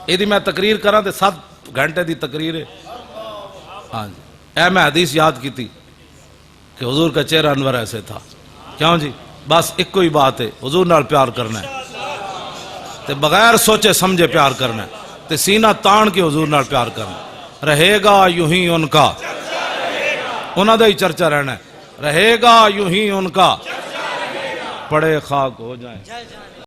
ایدی میں تقریر کرا تے 7 گھنٹے دی تقریر ہے. ہاں جی, میں حدیث یاد کی تھی کہ حضور کا چہرہ انور ایسے تھا. کیوں جی, بس ایک کوئی بات ہے, حضور نال پیار کرنا ہے تے بغیر سوچے سمجھے پیار کرنا ہے تے سینہ تان کے حضور نال پیار کرنا ہے. رہے گا یوں ہی ان کا, انہاں دا ہی چرچا رہنا ہے. رہے گا یوں ہی ان کا, پڑے خاک ہو جائیں.